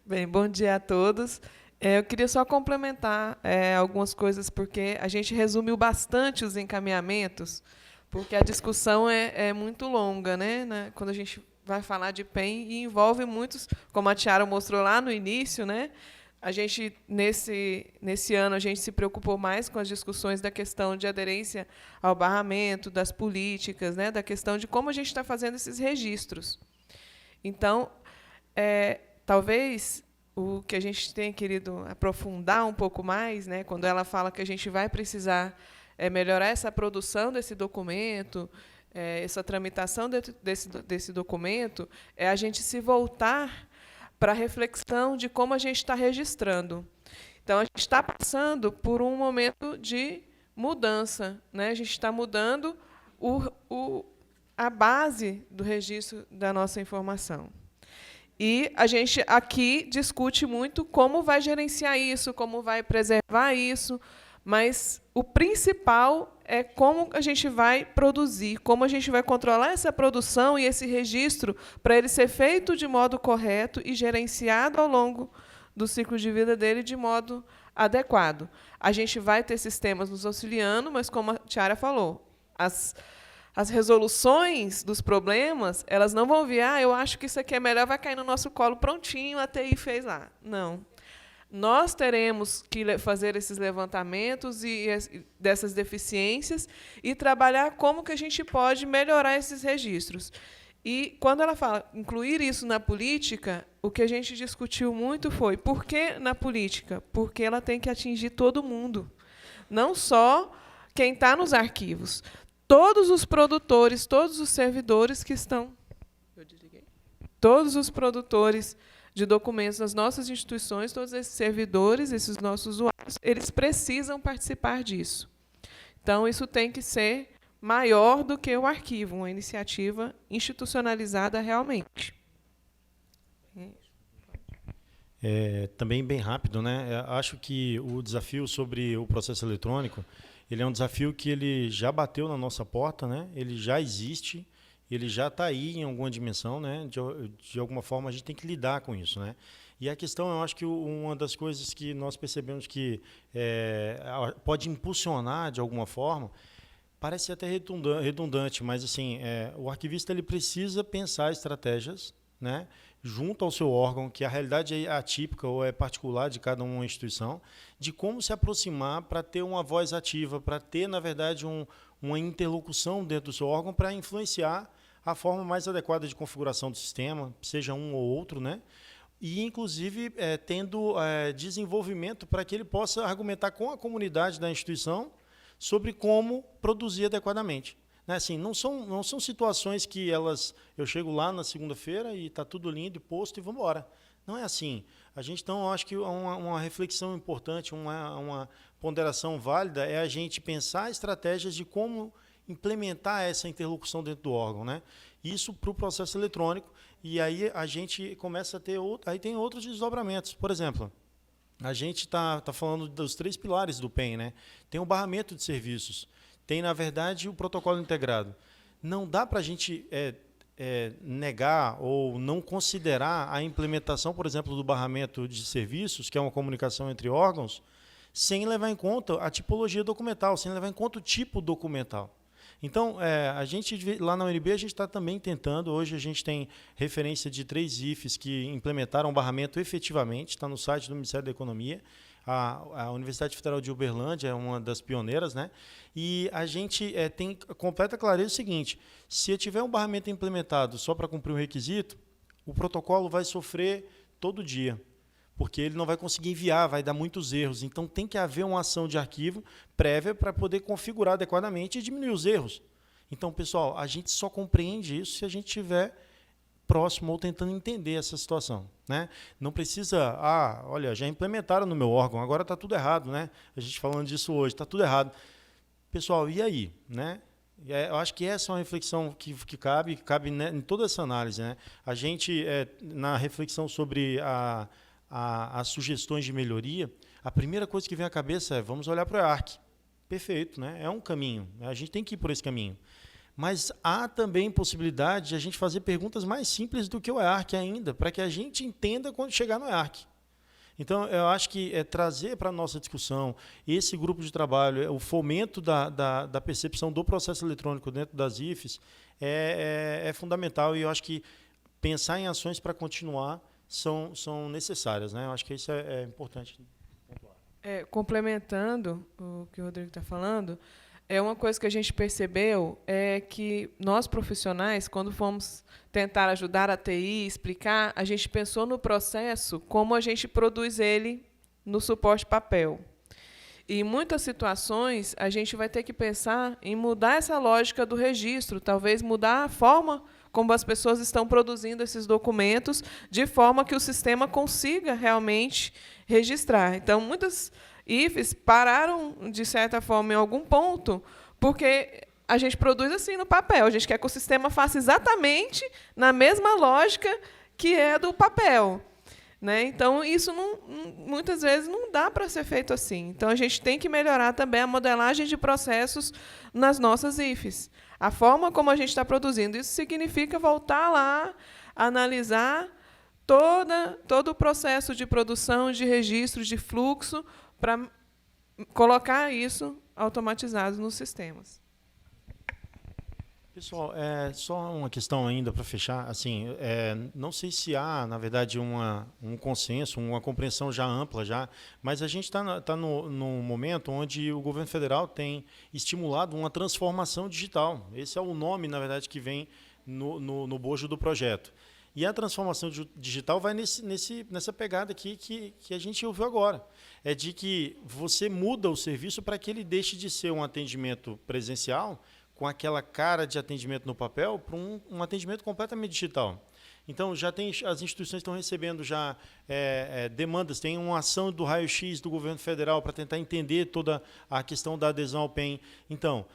Bem, bom dia a todos. Eu queria só complementar algumas coisas, porque a gente resumiu bastante os encaminhamentos, porque a discussão é muito longa, né? Quando a gente vai falar de PEN, e envolve muitos, como a Tiara mostrou lá no início, né? A gente, nesse ano, a gente se preocupou mais com as discussões da questão de aderência ao barramento, das políticas, né? Da questão de como a gente está fazendo esses registros. Então, talvez o que a gente tenha querido aprofundar um pouco mais, né, quando ela fala que a gente vai precisar melhorar essa produção desse documento, essa tramitação desse documento, é a gente se voltar para a reflexão de como a gente está registrando. Então, a gente está passando por um momento de mudança, né? A gente está mudando a base do registro da nossa informação. E a gente aqui discute muito como vai gerenciar isso, como vai preservar isso, mas o principal é como a gente vai produzir, como a gente vai controlar essa produção e esse registro para ele ser feito de modo correto e gerenciado ao longo do ciclo de vida dele de modo adequado. A gente vai ter sistemas nos auxiliando, mas, como a Tiara falou, as resoluções dos problemas, elas não vão vir, eu acho que isso aqui é melhor, vai cair no nosso colo prontinho, a TI fez lá. Não. Nós teremos que fazer esses levantamentos dessas deficiências e trabalhar como que a gente pode melhorar esses registros. E, quando ela fala incluir isso na política, o que a gente discutiu muito foi, por que na política? Porque ela tem que atingir todo mundo. Não só quem está nos arquivos. Todos os produtores, todos os servidores que estão... Todos os produtores de documentos nas nossas instituições, todos esses servidores, esses nossos usuários, eles precisam participar disso. Então, isso tem que ser maior do que o arquivo, uma iniciativa institucionalizada realmente. Também bem rápido, né? Acho que o desafio sobre o processo eletrônico, ele é um desafio que ele já bateu na nossa porta, né? Ele já existe, ele já está aí em alguma dimensão, né? De alguma forma a gente tem que lidar com isso, né? E a questão, eu acho que uma das coisas que nós percebemos que pode impulsionar de alguma forma, parece até redundante, mas assim, o arquivista ele precisa pensar estratégias, né, junto ao seu órgão, que a realidade é atípica ou é particular de cada uma instituição, de como se aproximar para ter uma voz ativa, para ter, na verdade, uma interlocução dentro do seu órgão para influenciar a forma mais adequada de configuração do sistema, seja um ou outro, né? E, inclusive, tendo desenvolvimento para que ele possa argumentar com a comunidade da instituição sobre como produzir adequadamente. Né? Assim, não são situações que eu chego lá na segunda-feira e está tudo lindo e posto e vamos embora. Não é assim. A gente, então, acho que uma reflexão importante, uma ponderação válida é a gente pensar estratégias de como implementar essa interlocução dentro do órgão, né? Isso para o processo eletrônico, e aí a gente começa a ter aí tem outros desdobramentos. Por exemplo, a gente está falando dos 3 pilares do PEN, né? Tem o barramento de serviços, tem, na verdade, o protocolo integrado. Não dá para a gente negar ou não considerar a implementação, por exemplo, do barramento de serviços, que é uma comunicação entre órgãos, sem levar em conta a tipologia documental, sem levar em conta o tipo documental. Então, a gente, lá na UNB, a gente está também tentando, hoje a gente tem referência de 3 IFES que implementaram o barramento efetivamente, está no site do Ministério da Economia, a Universidade Federal de Uberlândia é uma das pioneiras, né? E a gente tem completa clareza o seguinte, se eu tiver um barramento implementado só para cumprir um requisito, o protocolo vai sofrer todo dia, porque ele não vai conseguir enviar, vai dar muitos erros. Então, tem que haver uma ação de arquivo prévia para poder configurar adequadamente e diminuir os erros. Então, pessoal, a gente só compreende isso se a gente estiver próximo ou tentando entender essa situação, né? Não precisa, olha, já implementaram no meu órgão, agora está tudo errado, né? A gente falando disso hoje, está tudo errado. Pessoal, e aí, né? Eu acho que essa é uma reflexão que cabe em toda essa análise, né? A gente, na reflexão sobre as sugestões de melhoria, a primeira coisa que vem à cabeça é vamos olhar para o EARC. Perfeito, né? É um caminho, a gente tem que ir por esse caminho. Mas há também possibilidade de a gente fazer perguntas mais simples do que o EARC ainda, para que a gente entenda quando chegar no EARC. Então, eu acho que trazer para a nossa discussão esse grupo de trabalho, o fomento da percepção do processo eletrônico dentro das IFES é fundamental, e eu acho que pensar em ações para continuar são necessárias, né? Eu acho que isso é importante. Complementando o que o Rodrigo está falando, uma coisa que a gente percebeu é que nós, profissionais, quando fomos tentar ajudar a TI, explicar, a gente pensou no processo como a gente produz ele no suporte papel. E, em muitas situações, a gente vai ter que pensar em mudar essa lógica do registro, talvez mudar a forma como as pessoas estão produzindo esses documentos, de forma que o sistema consiga realmente registrar. Então, muitas IFES pararam, de certa forma, em algum ponto, porque a gente produz assim no papel. A gente quer que o sistema faça exatamente na mesma lógica que é do papel, né? Então, isso muitas vezes não dá para ser feito assim. Então, a gente tem que melhorar também a modelagem de processos nas nossas IFES. A forma como a gente está produzindo. Isso significa voltar lá, analisar todo o processo de produção, de registro, de fluxo, para colocar isso automatizado nos sistemas. Pessoal, só uma questão ainda para fechar. Assim, não sei se há, na verdade, um consenso, uma compreensão já ampla, mas a gente está no momento onde o governo federal tem estimulado uma transformação digital. Esse é o nome, na verdade, que vem no bojo do projeto. E a transformação digital vai nessa pegada aqui que a gente ouviu agora. É de que você muda o serviço para que ele deixe de ser um atendimento presencial, com aquela cara de atendimento no papel, para um atendimento completamente digital. Então, já tem, as instituições estão recebendo já demandas, tem uma ação do raio-x do governo federal para tentar entender toda a questão da adesão ao PEN. Então,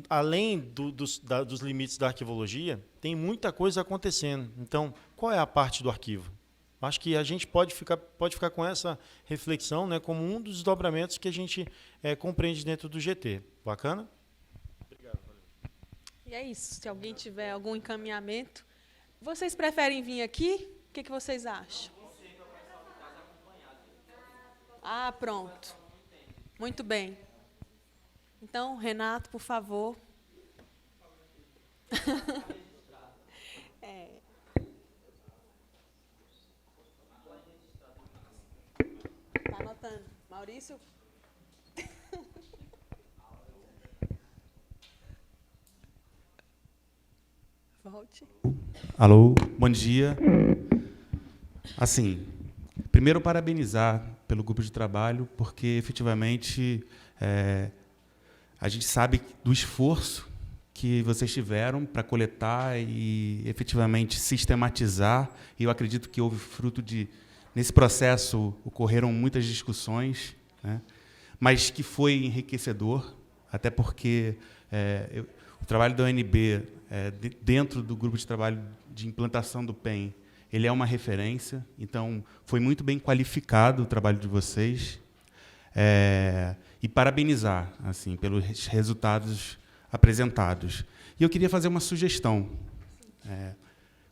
além dos limites da arquivologia, tem muita coisa acontecendo. Então, qual é a parte do arquivo? Acho que a gente pode ficar com essa reflexão, né, como um dos desdobramentos que a gente compreende dentro do GT. Bacana? Obrigado. E é isso. Se alguém tiver algum encaminhamento. Vocês preferem vir aqui? O que vocês acham? Ah, pronto. Muito bem. Então, Renato, por favor. Está anotando. Maurício? Volte. Alô, bom dia. Assim, primeiro parabenizar pelo grupo de trabalho, porque efetivamente a gente sabe do esforço que vocês tiveram para coletar e efetivamente sistematizar. E eu acredito que houve fruto de, nesse processo ocorreram muitas discussões, né, mas que foi enriquecedor, até porque o trabalho da UNB dentro do grupo de trabalho de implantação do PEN, ele é uma referência, então foi muito bem qualificado o trabalho de vocês, e parabenizar assim pelos resultados apresentados. E eu queria fazer uma sugestão.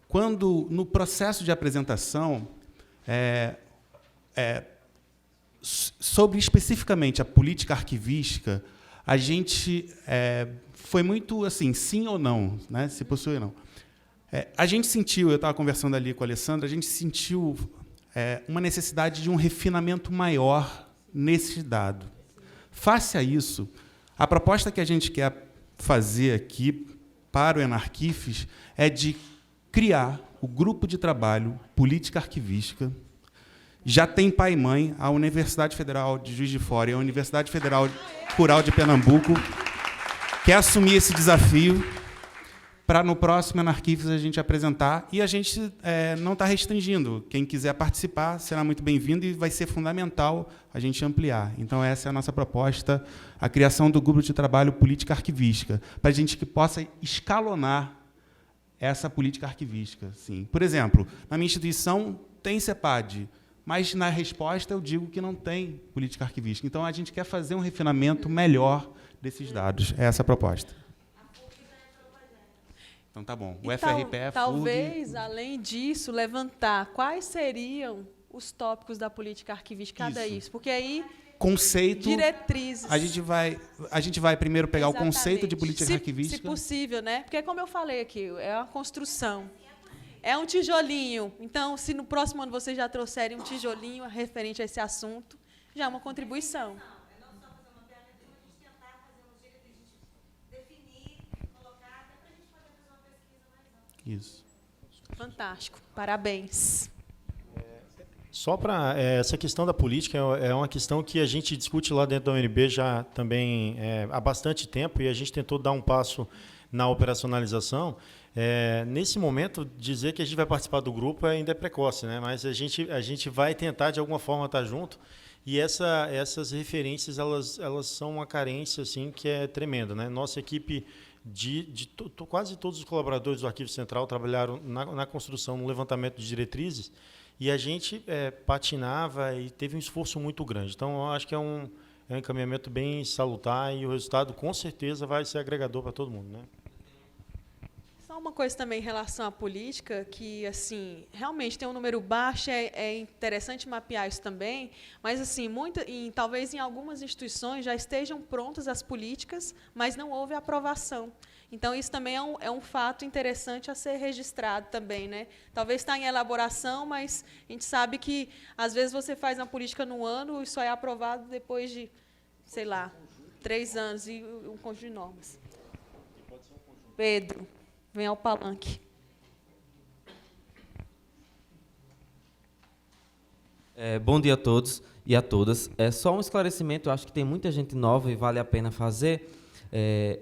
Quando no processo de apresentação sobre especificamente a política arquivística, a gente foi muito assim, sim ou não, né? Se possui ou não. A gente sentiu, eu estava conversando ali com a Alessandra, a gente sentiu uma necessidade de um refinamento maior nesse dado. Face a isso, a proposta que a gente quer fazer aqui para o Enarquifes é de criar o grupo de trabalho Política Arquivística. Já tem pai e mãe, a Universidade Federal de Juiz de Fora e a Universidade Federal Rural de Pernambuco quer assumir esse desafio para, no próximo Enarquifes, a gente apresentar. E a gente não está restringindo. Quem quiser participar será muito bem-vindo e vai ser fundamental a gente ampliar. Então, essa é a nossa proposta, a criação do grupo de trabalho Política Arquivística, para a gente que possa escalonar essa política arquivística. Sim. Por exemplo, na minha instituição tem CEPAD, mas, na resposta, eu digo que não tem política arquivística. Então, a gente quer fazer um refinamento melhor desses dados. É essa a proposta. Então, tá bom. O FRPE, talvez, além disso, levantar quais seriam os tópicos da política arquivística, cada isso. Porque aí, conceito, diretrizes. A gente vai primeiro pegar o conceito de política arquivística. Se possível, né? Porque, como eu falei aqui, é uma construção. É um tijolinho. Então, se no próximo ano vocês já trouxerem um tijolinho referente a esse assunto, já é uma contribuição. Não só fazer uma mapeamento, mas a gente tentar fazer um jeito de a gente definir, colocar, até para a gente poder fazer uma pesquisa mais ampla. Isso. Fantástico. Parabéns. Só para essa questão da política é uma questão que a gente discute lá dentro da UNB já também há bastante tempo, e a gente tentou dar um passo na operacionalização. Nesse momento, dizer que a gente vai participar do grupo ainda é precoce, né? Mas a gente vai tentar, de alguma forma, estar junto. E essas referências elas são uma carência assim, que é tremenda, né? Nossa equipe, quase todos os colaboradores do Arquivo Central trabalharam na construção, no levantamento de diretrizes, e a gente patinava e teve um esforço muito grande. Então, eu acho que é um encaminhamento bem salutar, e o resultado, com certeza, vai ser agregador para todo mundo, né? Só uma coisa também em relação à política, que assim, realmente tem um número baixo, é interessante mapear isso também, mas assim, talvez em algumas instituições já estejam prontas as políticas, mas não houve aprovação. Então, isso também é um fato interessante a ser registrado também, né? Talvez está em elaboração, mas a gente sabe que, às vezes, você faz uma política no ano e só é aprovado depois de, sei lá, 3 anos, e um conjunto de normas. Pedro, vem ao palanque. Bom dia a todos e a todas. Só um esclarecimento, eu acho que tem muita gente nova e vale a pena fazer.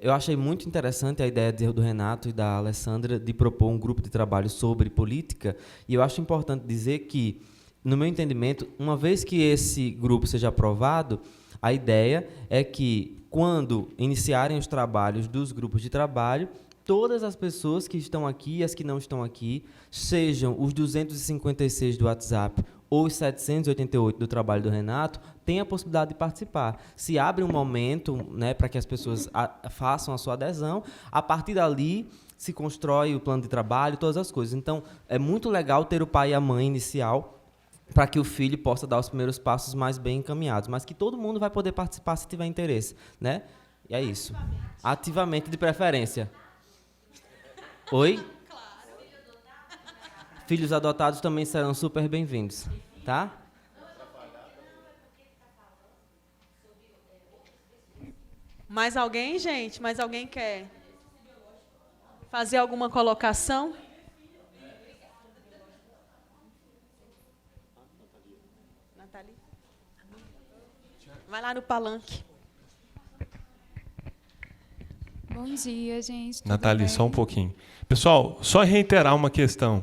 Eu achei muito interessante a ideia do Renato e da Alessandra de propor um grupo de trabalho sobre política, e eu acho importante dizer que, no meu entendimento, uma vez que esse grupo seja aprovado, a ideia é que, quando iniciarem os trabalhos dos grupos de trabalho, todas as pessoas que estão aqui e as que não estão aqui, sejam os 256 do WhatsApp ou os 788 do trabalho do Renato, têm a possibilidade de participar. Se abre um momento, né, para que as pessoas façam a sua adesão, a partir dali se constrói o plano de trabalho, todas as coisas. Então, é muito legal ter o pai e a mãe inicial para que o filho possa dar os primeiros passos mais bem encaminhados, mas que todo mundo vai poder participar se tiver interesse, né? E é isso. Ativamente, de preferência. Oi? Filhos adotados também serão super bem-vindos, tá? Mais alguém, gente? Mais alguém quer fazer alguma colocação? Nathalie? Vai lá no palanque. Bom dia, gente. Tudo Nathalie, bem? só um pouquinho. Pessoal, só reiterar uma questão.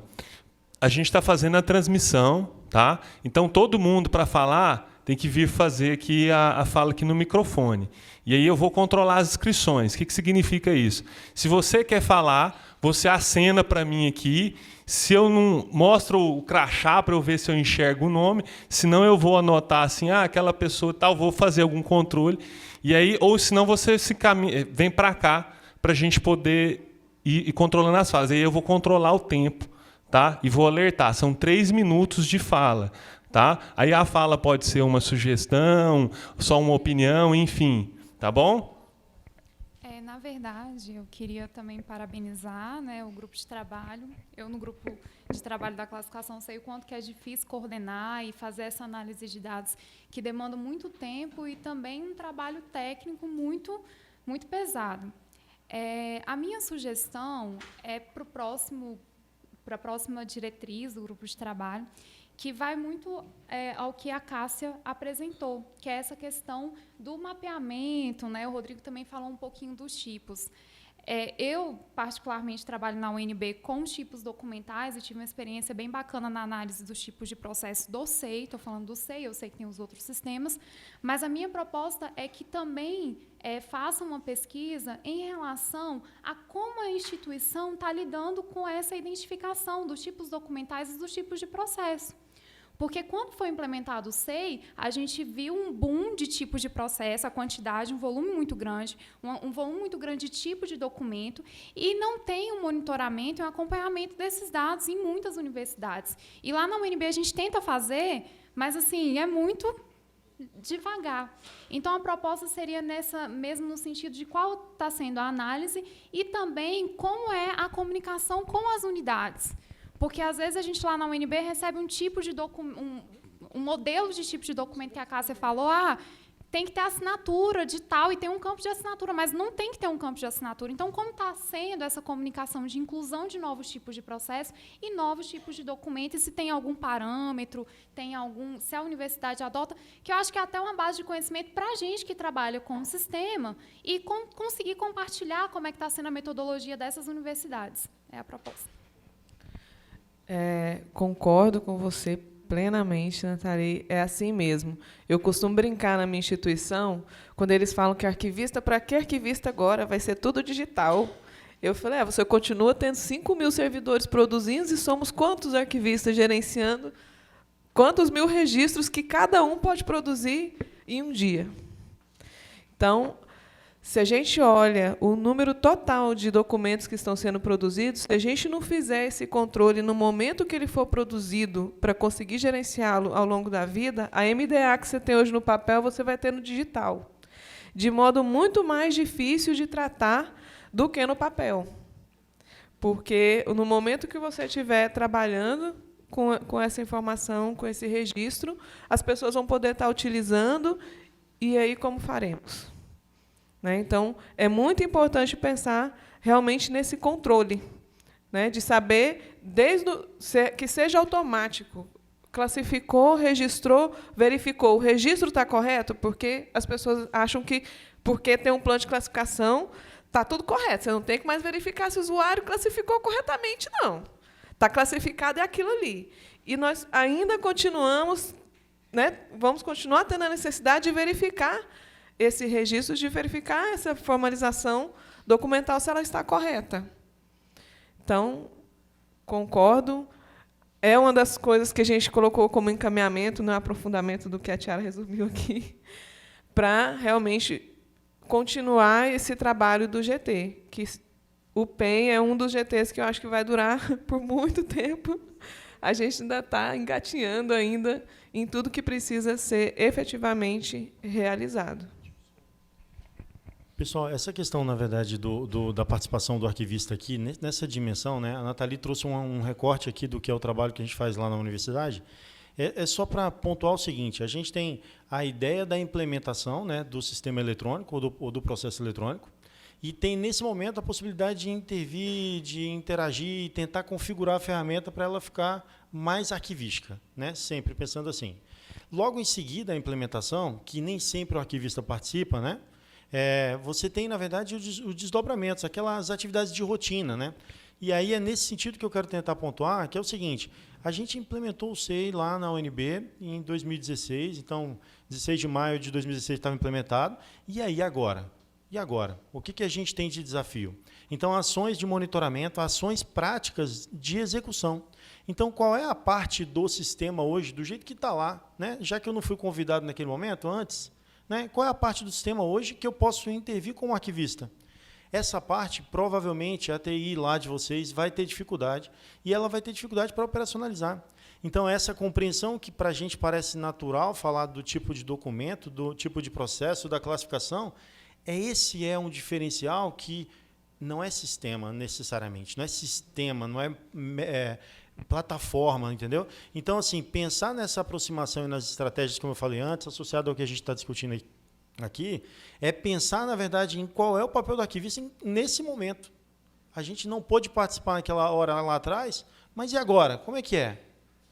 A gente está fazendo a transmissão, tá? Então, todo mundo, para falar, tem que vir fazer aqui a fala aqui no microfone. E aí eu vou controlar as inscrições. O que significa isso? Se você quer falar, você acena para mim aqui. Se eu não mostro o crachá para eu ver se eu enxergo o nome, senão eu vou anotar assim, aquela pessoa tal, vou fazer algum controle. E aí, ou senão você vem para cá para a gente poder ir controlando as falas. Aí eu vou controlar o tempo, tá? E vou alertar. São 3 minutos de fala, tá? Aí a fala pode ser uma sugestão, só uma opinião, enfim, tá bom? Na verdade, eu queria também parabenizar, né, o grupo de trabalho. Eu, no grupo de trabalho da classificação, sei o quanto que é difícil coordenar e fazer essa análise de dados, que demanda muito tempo e também um trabalho técnico muito, muito pesado. A minha sugestão é para a próxima diretriz do grupo de trabalho, que vai muito ao que a Cássia apresentou, que é essa questão do mapeamento, né? O Rodrigo também falou um pouquinho dos tipos. Eu, particularmente, trabalho na UNB com tipos documentais e tive uma experiência bem bacana na análise dos tipos de processo do SEI, estou falando do SEI, eu sei que tem os outros sistemas, mas a minha proposta é que também faça uma pesquisa em relação a como a instituição está lidando com essa identificação dos tipos documentais e dos tipos de processo. Porque, quando foi implementado o SEI, a gente viu um boom de tipos de processo, a quantidade, um volume muito grande, um volume muito grande de tipo de documento, e não tem um monitoramento e um acompanhamento desses dados em muitas universidades. E lá na UNB a gente tenta fazer, mas assim, é muito devagar. Então, a proposta seria mesmo no sentido de qual está sendo a análise e também como é a comunicação com as unidades. Porque, às vezes, a gente lá na UNB recebe um tipo de um modelo de tipo de documento que a Cássia falou, tem que ter assinatura de tal e tem um campo de assinatura, mas não tem que ter um campo de assinatura. Então, como está sendo essa comunicação de inclusão de novos tipos de processo e novos tipos de documentos, e se tem algum parâmetro, se a universidade adota, que eu acho que é até uma base de conhecimento para a gente que trabalha com o sistema e conseguir compartilhar como é que está sendo a metodologia dessas universidades. É a proposta. Concordo com você plenamente, Nathalie. É assim mesmo. Eu costumo brincar na minha instituição, quando eles falam que arquivista, para que arquivista agora? Vai ser tudo digital. Eu falei, você continua tendo 5.000 servidores produzindo e somos quantos arquivistas gerenciando? Quantos mil registros que cada um pode produzir em um dia? Então, se a gente olha o número total de documentos que estão sendo produzidos, se a gente não fizer esse controle no momento que ele for produzido para conseguir gerenciá-lo ao longo da vida, a MDA que você tem hoje no papel, você vai ter no digital, de modo muito mais difícil de tratar do que no papel. Porque, no momento que você estiver trabalhando com essa informação, com esse registro, as pessoas vão poder estar utilizando, e aí como faremos? Então, é muito importante pensar realmente nesse controle, de saber, que seja automático. classificou, registrou, verificou. O registro está correto? Porque as pessoas acham que, porque tem um plano de classificação, está tudo correto. Você não tem que mais verificar se o usuário classificou corretamente, não. Está classificado, é aquilo ali. E nós ainda continuamos, né, vamos continuar tendo a necessidade de verificar esse registro, de verificar essa formalização documental, se ela está correta. Então, concordo. É uma das coisas que a gente colocou como encaminhamento, no aprofundamento do que a Tiara resumiu aqui, para realmente continuar esse trabalho do GT, que o PEN é um dos GTs que eu acho que vai durar por muito tempo. A gente ainda está engatinhando ainda em tudo que precisa ser efetivamente realizado. Pessoal, essa questão, na verdade, da participação do arquivista aqui, nessa dimensão, né, a Nathalie trouxe um recorte aqui do que é o trabalho que a gente faz lá na universidade. É só para pontuar o seguinte: a gente tem a ideia da implementação, né, do sistema eletrônico ou do processo eletrônico, e tem, nesse momento, a possibilidade de intervir, de interagir e tentar configurar a ferramenta para ela ficar mais arquivística, né, sempre pensando assim. Logo em seguida, a implementação, que nem sempre o arquivista participa, né, você tem, na verdade, os desdobramentos, aquelas atividades de rotina, né? E aí é nesse sentido que eu quero tentar pontuar, que é o seguinte: a gente implementou o SEI lá na UNB em 2016, então, 16 de maio de 2016 estava implementado. E aí, agora? E agora? O que a gente tem de desafio? Então, ações de monitoramento, ações práticas de execução. Então, qual é a parte do sistema hoje, do jeito que está lá, né? Já que eu não fui convidado naquele momento, antes, né? Qual é a parte do sistema hoje que eu posso intervir como arquivista? Essa parte, provavelmente, a TI lá de vocês vai ter dificuldade, e ela vai ter dificuldade para operacionalizar. Então, essa compreensão que para a gente parece natural, falar do tipo de documento, do tipo de processo, da classificação, esse é um diferencial que não é sistema, necessariamente, não é sistema, não é plataforma, entendeu? Então, assim, pensar nessa aproximação e nas estratégias, como eu falei antes, associado ao que a gente está discutindo aqui, é pensar, na verdade, em qual é o papel do arquivista nesse momento. A gente não pôde participar naquela hora lá atrás, mas e agora? Como é que é?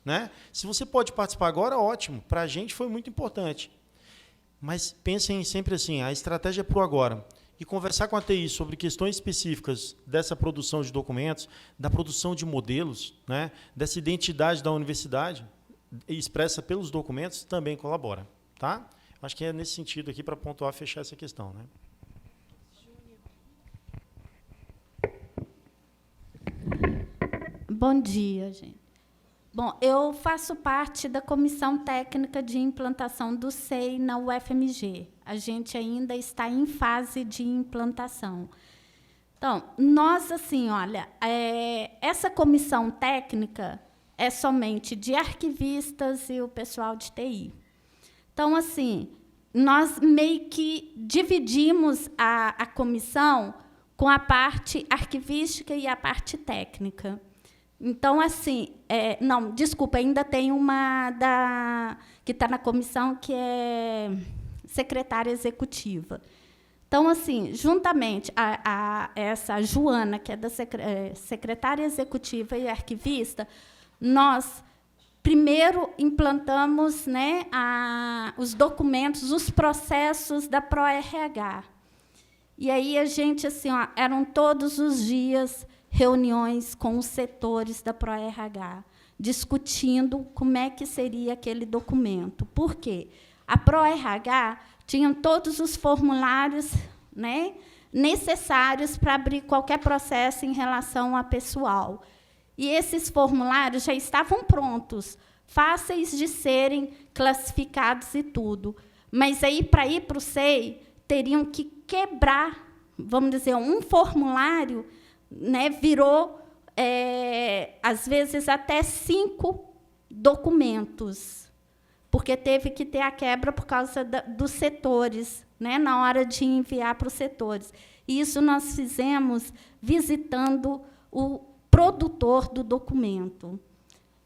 Né? Se você pode participar agora, ótimo. Para a gente foi muito importante. Mas pensem sempre assim, a estratégia é para o agora. E conversar com a TI sobre questões específicas dessa produção de documentos, da produção de modelos, né, dessa identidade da universidade, expressa pelos documentos, também colabora. Tá? Acho que é nesse sentido aqui para pontuar, fechar essa questão. Né? Bom dia, gente. Bom, eu faço parte da Comissão Técnica de Implantação do SEI na UFMG. A gente ainda está em fase de implantação. Então, nós, assim, olha, essa comissão técnica é somente de arquivistas e o pessoal de TI. Então, assim, nós meio que dividimos a comissão com a parte arquivística e a parte técnica. Então, assim, não, desculpa, ainda tem uma que está na comissão, que é secretária executiva. Então, assim, juntamente a essa Joana, que é da secretária executiva e arquivista, nós primeiro implantamos, né, os documentos, os processos da ProRH. E aí a gente, assim, ó, eram todos os dias reuniões com os setores da ProRH, discutindo como é que seria aquele documento. Por quê? A ProRH tinha todos os formulários, né, necessários para abrir qualquer processo em relação a pessoal. E esses formulários já estavam prontos, fáceis de serem classificados e tudo. Mas aí, para ir para o SEI, teriam que quebrar, vamos dizer, um formulário, né, virou, às vezes, até 5 documentos, porque teve que ter a quebra por causa dos setores, né, na hora de enviar para os setores. E isso nós fizemos visitando o produtor do documento.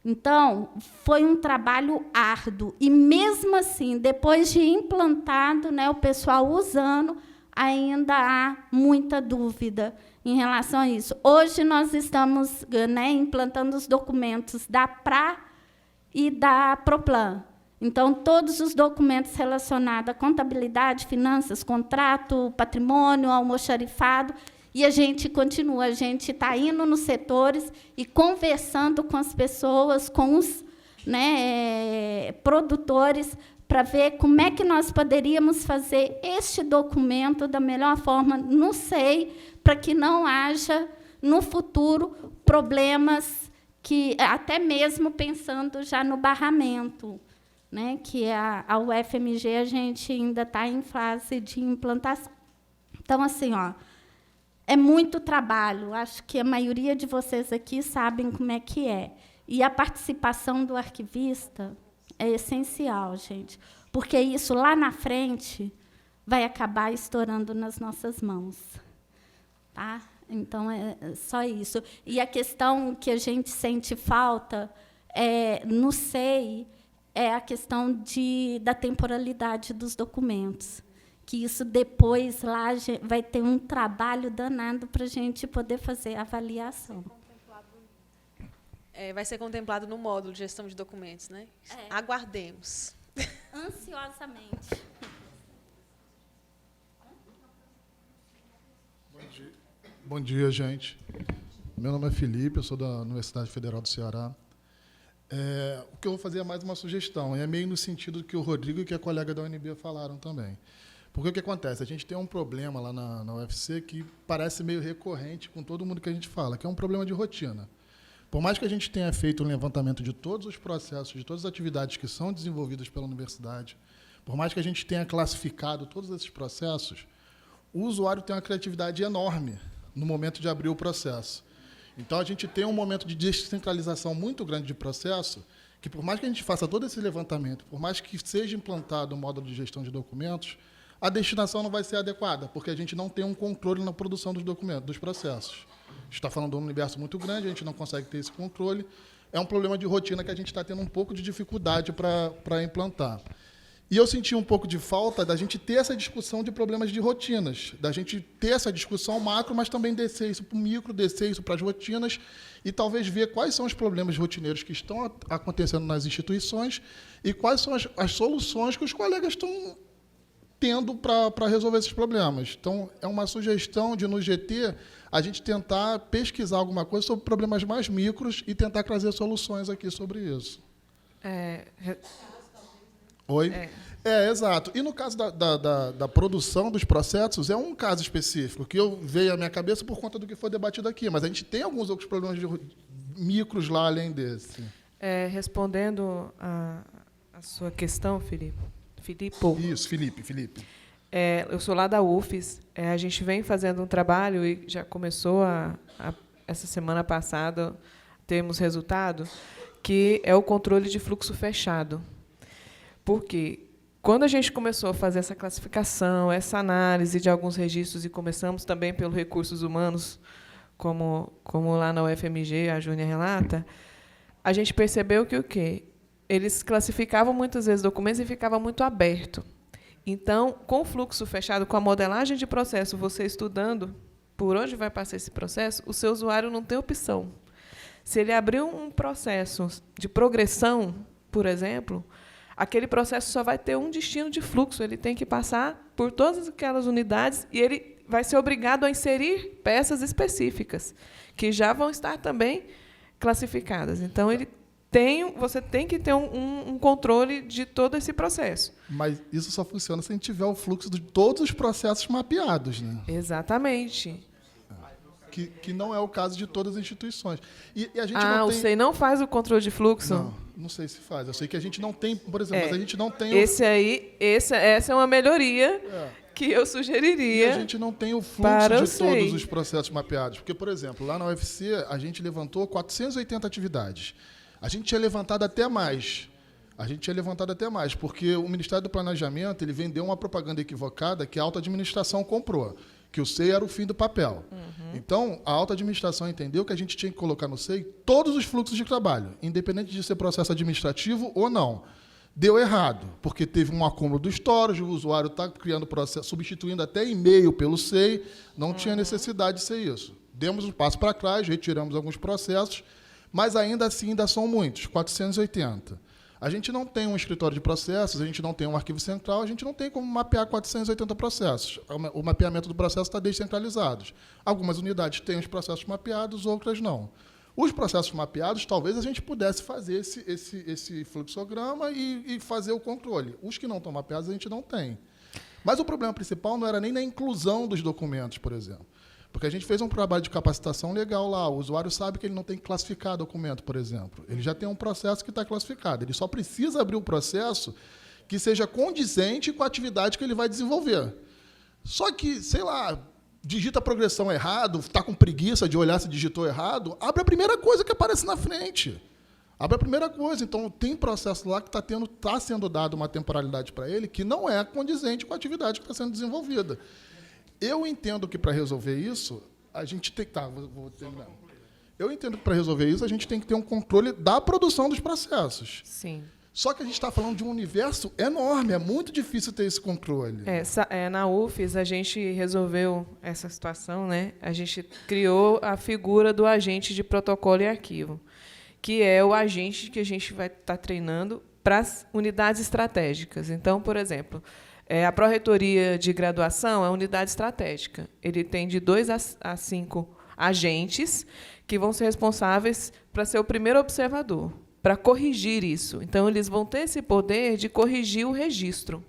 Então, foi um trabalho árduo. E, mesmo assim, depois de implantado, né, o pessoal usando, ainda há muita dúvida em relação a isso. Hoje, nós estamos, né, implantando os documentos da PRA e da Proplan. Então, todos os documentos relacionados à contabilidade, finanças, contrato, patrimônio, almoxarifado, e a gente continua, a gente está indo nos setores e conversando com as pessoas, com os, né, produtores, para ver como é que nós poderíamos fazer este documento da melhor forma no SEI, para que não haja, no futuro, problemas, que até mesmo pensando já no barramento, né, que a UFMG a gente ainda está em fase de implantação. Então, assim, ó, é muito trabalho. Acho que a maioria de vocês aqui sabem como é que é. E a participação do arquivista é essencial, gente, porque isso, lá na frente, vai acabar estourando nas nossas mãos. Tá? Então, é só isso. E a questão que a gente sente falta no SEI é a questão da temporalidade dos documentos, que isso depois lá vai ter um trabalho danado para a gente poder fazer a avaliação. Vai ser contemplado no módulo de gestão de documentos, né? Aguardemos. Ansiosamente. Bom dia, gente. Meu nome é Felipe, eu sou da Universidade Federal do Ceará. O que eu vou fazer é mais uma sugestão, é meio no sentido que o Rodrigo e que a colega da UNB falaram também. Porque o que acontece? A gente tem um problema lá na UFC que parece meio recorrente com todo mundo que a gente fala, que é um problema de rotina. Por mais que a gente tenha feito um levantamento de todos os processos, de todas as atividades que são desenvolvidas pela universidade, por mais que a gente tenha classificado todos esses processos, o usuário tem uma criatividade enorme no momento de abrir o processo. Então, a gente tem um momento de descentralização muito grande de processo, que, por mais que a gente faça todo esse levantamento, por mais que seja implantado um módulo de gestão de documentos, a destinação não vai ser adequada, porque a gente não tem um controle na produção dos documentos, dos processos. A gente está falando de um universo muito grande, a gente não consegue ter esse controle. É um problema de rotina que a gente está tendo um pouco de dificuldade para implantar. E eu senti um pouco de falta da gente ter essa discussão de problemas de rotinas, da gente ter essa discussão macro, mas também descer isso para o micro, descer isso para as rotinas e talvez ver quais são os problemas rotineiros que estão acontecendo nas instituições e quais são as soluções que os colegas estão tendo para resolver esses problemas. Então, é uma sugestão de, no GT, a gente tentar pesquisar alguma coisa sobre problemas mais micros e tentar trazer soluções aqui sobre isso. Oi? Exato. E no caso da produção dos processos, é um caso específico, que eu veio à minha cabeça por conta do que foi debatido aqui, mas a gente tem alguns outros problemas micros lá além desse. Respondendo a sua questão, Felipe. Isso, Felipe. Eu sou lá da UFES. A gente vem fazendo um trabalho e já começou essa semana passada, temos resultado, que é o controle de fluxo fechado. Porque quando a gente começou a fazer essa classificação, essa análise de alguns registros, e começamos também pelos recursos humanos, como lá na UFMG, a Júnia relata, a gente percebeu que o quê? Eles classificavam muitas vezes documentos e ficava muito aberto. Então, com o fluxo fechado, com a modelagem de processo, você estudando por onde vai passar esse processo, o seu usuário não tem opção. Se ele abrir um processo de progressão, por exemplo, aquele processo só vai ter um destino de fluxo. Ele tem que passar por todas aquelas unidades e ele vai ser obrigado a inserir peças específicas, que já vão estar também classificadas. Então, você tem que ter um controle de todo esse processo. Mas isso só funciona se a gente tiver o fluxo de todos os processos mapeados, né? Exatamente. Que não é o caso de todas as instituições. E a gente não tem... o SEI não faz o controle de fluxo? Não sei se faz. Eu sei que a gente não tem, por exemplo, mas a gente não tem... Essa é uma melhoria que eu sugeriria. E a gente não tem o fluxo de todos os processos mapeados. Porque, por exemplo, lá na UFC, a gente levantou 480 atividades. A gente tinha levantado até mais. Porque o Ministério do Planejamento ele vendeu uma propaganda equivocada que a alta administração comprou, que o SEI era o fim do papel. Então, a alta administração entendeu que a gente tinha que colocar no SEI todos os fluxos de trabalho, independente de ser processo administrativo ou não. Deu errado, porque teve um acúmulo do storage, o usuário está criando processo, substituindo até e-mail pelo SEI, não tinha necessidade de ser isso. Demos um passo para trás, retiramos alguns processos, mas ainda assim ainda são muitos, 480. A gente não tem um escritório de processos, a gente não tem um arquivo central, a gente não tem como mapear 480 processos. O mapeamento do processo está descentralizado. Algumas unidades têm os processos mapeados, outras não. Os processos mapeados, talvez a gente pudesse fazer esse fluxograma e fazer o controle. Os que não estão mapeados, a gente não tem. Mas o problema principal não era nem na inclusão dos documentos, por exemplo. Porque a gente fez um trabalho de capacitação legal lá. O usuário sabe que ele não tem que classificar documento, por exemplo. Ele já tem um processo que está classificado. Ele só precisa abrir um processo que seja condizente com a atividade que ele vai desenvolver. Só que, sei lá, digita a progressão errado, está com preguiça de olhar se digitou errado, abre a primeira coisa que aparece na frente. Abre a primeira coisa. Então, tem processo lá que está sendo dado uma temporalidade para ele que não é condizente com a atividade que está sendo desenvolvida. Eu entendo que, para resolver isso, a gente tem que... Tá, vou terminar. Eu entendo que, para resolver isso, a gente tem que ter um controle da produção dos processos. Sim. Só que a gente está falando de um universo enorme, é muito difícil ter esse controle. Na UFES, a gente resolveu essa situação, né? A gente criou a figura do agente de protocolo e arquivo, que é o agente que a gente vai estar treinando para as unidades estratégicas. Então, por exemplo, a Pró-Reitoria de Graduação é uma unidade estratégica. Ele tem de 2 a 5 agentes que vão ser responsáveis para ser o primeiro observador, para corrigir isso. Então, eles vão ter esse poder de corrigir o registro,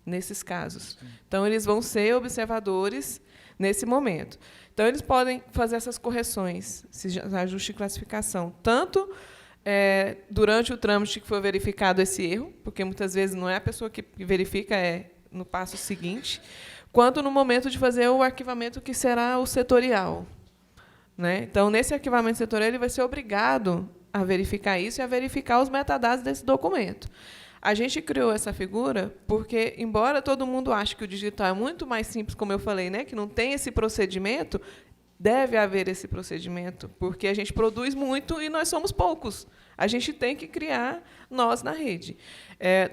nesses casos. Então, eles vão ser observadores nesse momento. Então, eles podem fazer essas correções, esse ajuste de classificação, tanto durante o trâmite que foi verificado esse erro, porque muitas vezes não é a pessoa que verifica, é no passo seguinte, quanto no momento de fazer o arquivamento que será o setorial, né? Então, nesse arquivamento setorial, ele vai ser obrigado a verificar isso e a verificar os metadados desse documento. A gente criou essa figura porque, embora todo mundo ache que o digital é muito mais simples, como eu falei, né, que não tem esse procedimento, deve haver esse procedimento, porque a gente produz muito e nós somos poucos. A gente tem que criar nós na rede.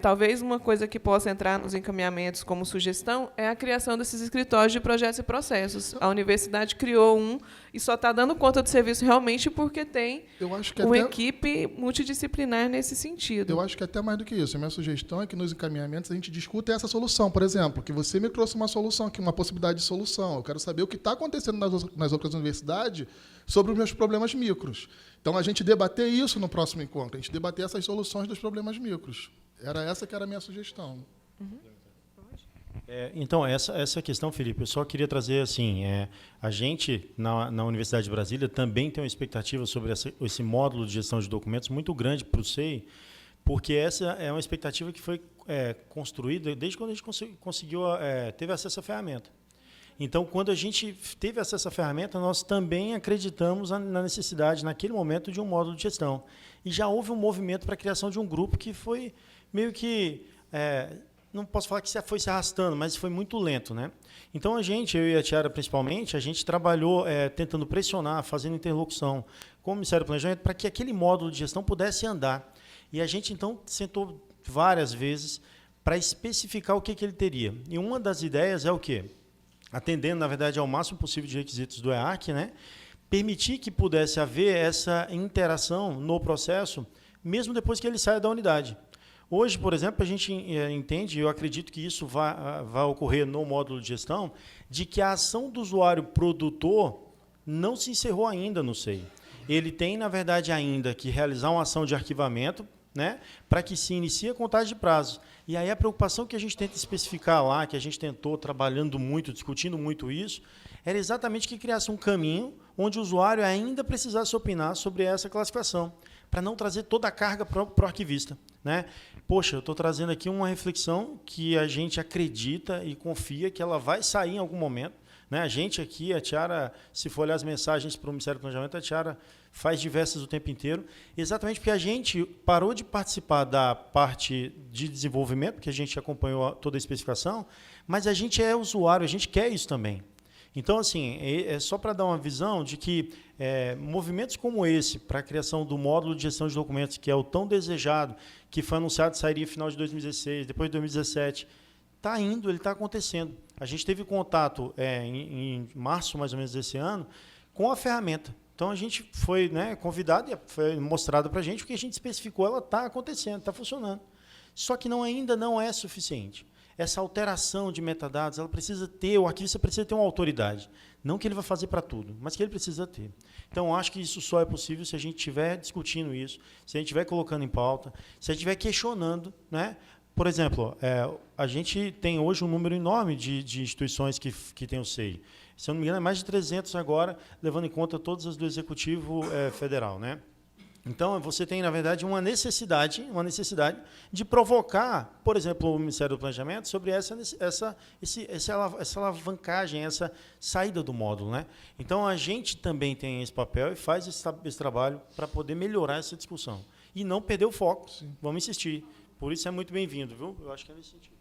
Talvez uma coisa que possa entrar nos encaminhamentos como sugestão é a criação desses escritórios de projetos e processos. A universidade criou um e só está dando conta do serviço realmente porque tem uma equipe multidisciplinar nesse sentido. Eu acho que até mais do que isso. A minha sugestão é que nos encaminhamentos a gente discuta essa solução. Por exemplo, que você me trouxe uma solução aqui, uma possibilidade de solução. Eu quero saber o que está acontecendo nas outras universidades sobre os meus problemas micros. Então, a gente debater isso no próximo encontro, a gente debater essas soluções dos problemas micros. Era essa que era a minha sugestão. Uhum. Então, essa questão, Felipe, eu só queria trazer assim, a gente, na Universidade de Brasília, também tem uma expectativa sobre esse módulo de gestão de documentos muito grande para o SEI, porque essa é uma expectativa que foi construída desde quando a gente teve acesso à ferramenta. Então, quando a gente teve acesso à ferramenta, nós também acreditamos na necessidade, naquele momento, de um módulo de gestão. E já houve um movimento para a criação de um grupo que foi meio que... não posso falar que foi se arrastando, mas foi muito lento, né? Então, eu e a Tiara, principalmente, a gente trabalhou tentando pressionar, fazendo interlocução com o Ministério do Planejamento para que aquele módulo de gestão pudesse andar. E a gente, então, sentou várias vezes para especificar o que ele teria. E uma das ideias é o quê? Atendendo, na verdade, ao máximo possível de requisitos do EAC, né? Permitir que pudesse haver essa interação no processo, mesmo depois que ele saia da unidade. Hoje, por exemplo, a gente entende, eu acredito que isso vai ocorrer no módulo de gestão, de que a ação do usuário produtor não se encerrou ainda no SEI. Ele tem, na verdade, ainda que realizar uma ação de arquivamento, né, para que se inicie a contagem de prazos. E aí a preocupação que a gente tenta especificar lá, que a gente tentou trabalhando muito, discutindo muito isso, era exatamente que criasse um caminho onde o usuário ainda precisasse opinar sobre essa classificação, para não trazer toda a carga para o arquivista, né? Poxa, eu estou trazendo aqui uma reflexão que a gente acredita e confia que ela vai sair em algum momento, né? A gente aqui, a Tiara, se for olhar as mensagens para o Ministério do Planejamento, a Tiara faz diversas o tempo inteiro, exatamente porque a gente parou de participar da parte de desenvolvimento, porque a gente acompanhou toda a especificação, mas a gente é usuário, a gente quer isso também. Então, assim, é só para dar uma visão de que movimentos como esse, para a criação do módulo de gestão de documentos, que é o tão desejado, que foi anunciado que sairia no final de 2016, depois de 2017, está indo, ele está acontecendo. A gente teve contato em março, mais ou menos, desse ano, com a ferramenta, Então, a gente foi, né, convidado e foi mostrado para a gente o que a gente especificou, ela está acontecendo, está funcionando. Só que ainda não é suficiente. Essa alteração de metadados, ela precisa ter, o arquivista precisa ter uma autoridade. Não que ele vai fazer para tudo, mas que ele precisa ter. Então, eu acho que isso só é possível se a gente estiver discutindo isso, se a gente estiver colocando em pauta, se a gente estiver questionando, né? Por exemplo, a gente tem hoje um número enorme de instituições que tem o SEI. Se eu não me engano, é mais de 300 agora, levando em conta todas as do Executivo Federal, né? Então, você tem, na verdade, uma necessidade de provocar, por exemplo, o Ministério do Planejamento sobre essa alavancagem, essa saída do módulo, né? Então, a gente também tem esse papel e faz esse trabalho para poder melhorar essa discussão. E não perder o foco. Sim. Vamos insistir. Por isso é muito bem-vindo, viu? Eu acho que é nesse sentido.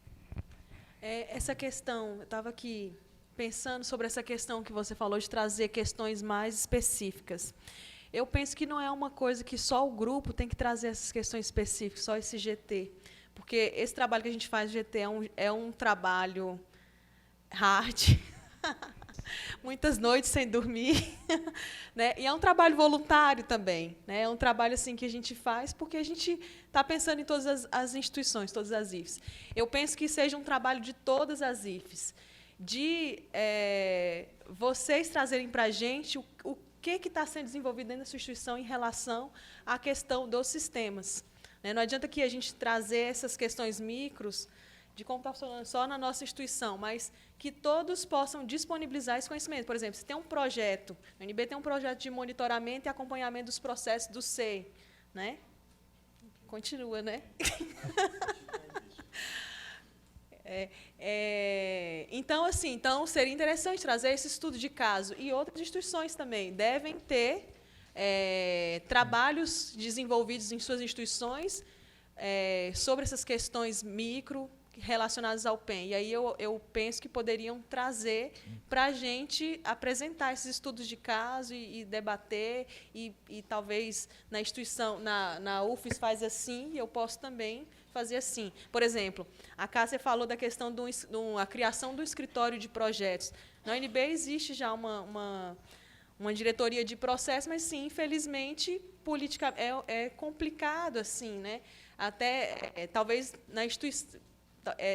Essa questão, eu estava aqui pensando sobre essa questão que você falou de trazer questões mais específicas. Eu penso que não é uma coisa que só o grupo tem que trazer essas questões específicas, só esse GT. Porque esse trabalho que a gente faz no GT é um trabalho hard, muitas noites sem dormir, né? E é um trabalho voluntário também, né? É um trabalho assim que a gente faz porque a gente está pensando em todas as instituições, todas as IFES. Eu penso que seja um trabalho de todas as IFES, de vocês trazerem para a gente o que está sendo desenvolvido dentro da sua instituição em relação à questão dos sistemas. Né? Não adianta que a gente trazer essas questões micros de como está funcionando só na nossa instituição, mas que todos possam disponibilizar esse conhecimento. Por exemplo, se tem um projeto, a UNB tem um projeto de monitoramento e acompanhamento dos processos do SEI. Né? Continua, né? Então, assim, seria interessante trazer esse estudo de caso. E outras instituições também devem ter trabalhos desenvolvidos em suas instituições sobre essas questões micro relacionadas ao PEN. E aí eu penso que poderiam trazer para a gente apresentar esses estudos de caso e debater, e talvez na instituição, na UFES faz assim, e eu posso também fazer assim. Por exemplo, a Cássia falou da questão da criação do escritório de projetos. Na UNB existe já uma diretoria de processo, mas, sim, infelizmente, política é complicado, assim, né? Até, talvez, na instituição,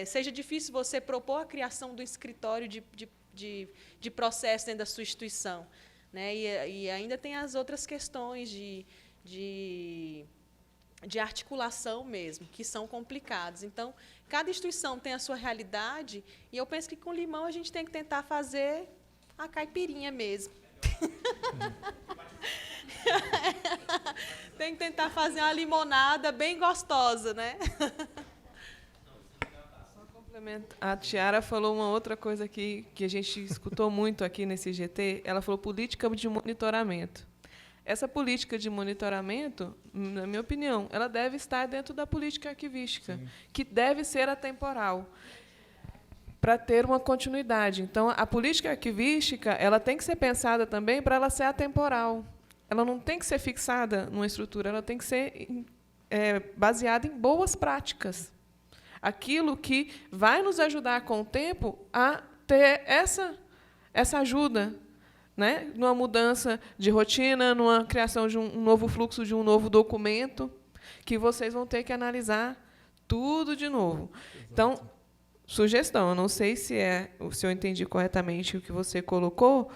seja difícil você propor a criação do escritório de processo dentro da sua instituição. Né? E ainda tem as outras questões de articulação mesmo, que são complicados. Então, cada instituição tem a sua realidade, e eu penso que com limão a gente tem que tentar fazer a caipirinha mesmo. Tem que tentar fazer uma limonada bem gostosa, né? Só complemento. A Tiara falou uma outra coisa aqui que a gente escutou muito aqui nesse GT. Ela falou política de monitoramento. Essa política de monitoramento, na minha opinião, ela deve estar dentro da política arquivística, sim, que deve ser atemporal, para ter uma continuidade. Então, a política arquivística ela tem que ser pensada também para ela ser atemporal. Ela não tem que ser fixada numa estrutura, ela tem que ser baseada em boas práticas. Aquilo que vai nos ajudar, com o tempo, a ter essa ajuda, né? Numa mudança de rotina, numa criação de um novo fluxo, de um novo documento, que vocês vão ter que analisar tudo de novo. Exato. Então, sugestão, eu não sei se eu entendi corretamente o que você colocou,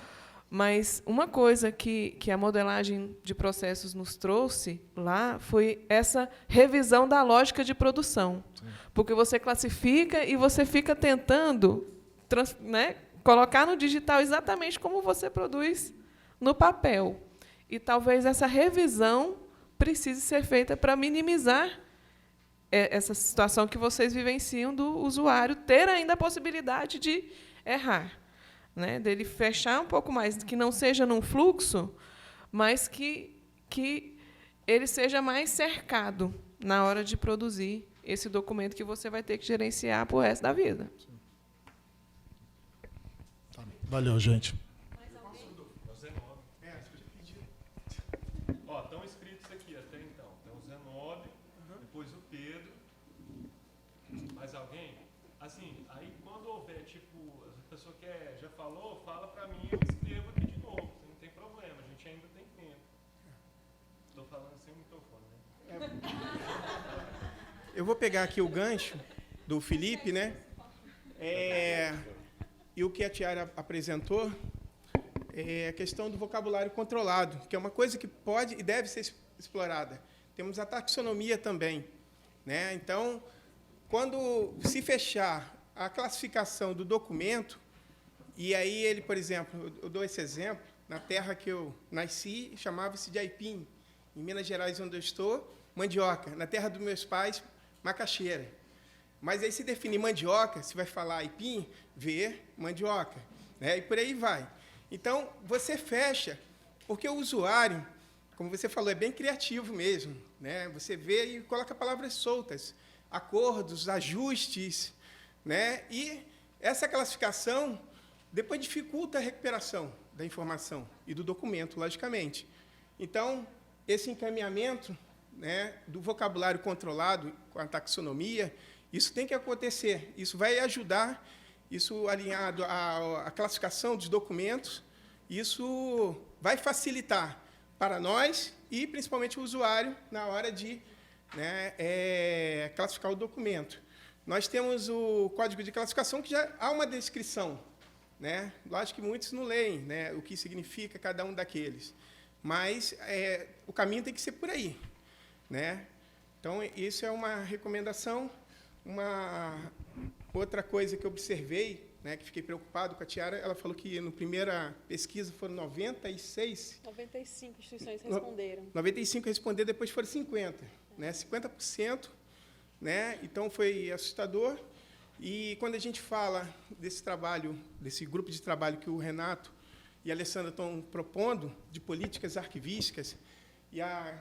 mas uma coisa que a modelagem de processos nos trouxe lá foi essa revisão da lógica de produção. Sim. Porque você classifica e você fica tentando colocar no digital exatamente como você produz no papel. E talvez essa revisão precise ser feita para minimizar essa situação que vocês vivenciam do usuário ter ainda a possibilidade de errar, né? Dele fechar um pouco mais, que não seja num fluxo, mas que ele seja mais cercado na hora de produzir esse documento que você vai ter que gerenciar para o resto da vida. Valeu, gente. Ó, estão inscritos aqui até então. Então, o Zenob, depois o Pedro. Mais alguém? Assim, aí quando houver, tipo, a pessoa que já falou, fala para mim, eu escrevo aqui de novo. Não tem problema, a gente ainda tem tempo. Eu vou pegar aqui o gancho do Felipe, né? E o que a Tiara apresentou é a questão do vocabulário controlado, que é uma coisa que pode e deve ser explorada. Temos a taxonomia também, né? Então, quando se fechar a classificação do documento, e aí ele, por exemplo, eu dou esse exemplo, na terra que eu nasci, chamava-se de Aipim. Em Minas Gerais, onde eu estou, mandioca. Na terra dos meus pais, macaxeira. Mas aí, se definir mandioca, se vai falar aipim, ver mandioca, né? E por aí vai. Então, você fecha, porque o usuário, como você falou, é bem criativo mesmo, né? Você vê e coloca palavras soltas, acordos, ajustes, né? E essa classificação depois dificulta a recuperação da informação e do documento, logicamente. Então, esse encaminhamento, né, do vocabulário controlado com a taxonomia, isso tem que acontecer. Isso vai ajudar, isso alinhado à classificação dos documentos, isso vai facilitar para nós e, principalmente, o usuário na hora de, né, classificar o documento. Nós temos o código de classificação, que já há uma descrição, né? Lógico que muitos não leem, né, o que significa cada um daqueles, mas o caminho tem que ser por aí, né? Então, isso é uma recomendação. Uma outra coisa que eu observei, né, que fiquei preocupado com a Tiara, ela falou que, na primeira pesquisa, foram 95 instituições responderam. 95 responderam, depois foram 50, né, 50%, né, então foi assustador. E, quando a gente fala desse trabalho, desse grupo de trabalho que o Renato e a Alessandra estão propondo, de políticas arquivísticas, e a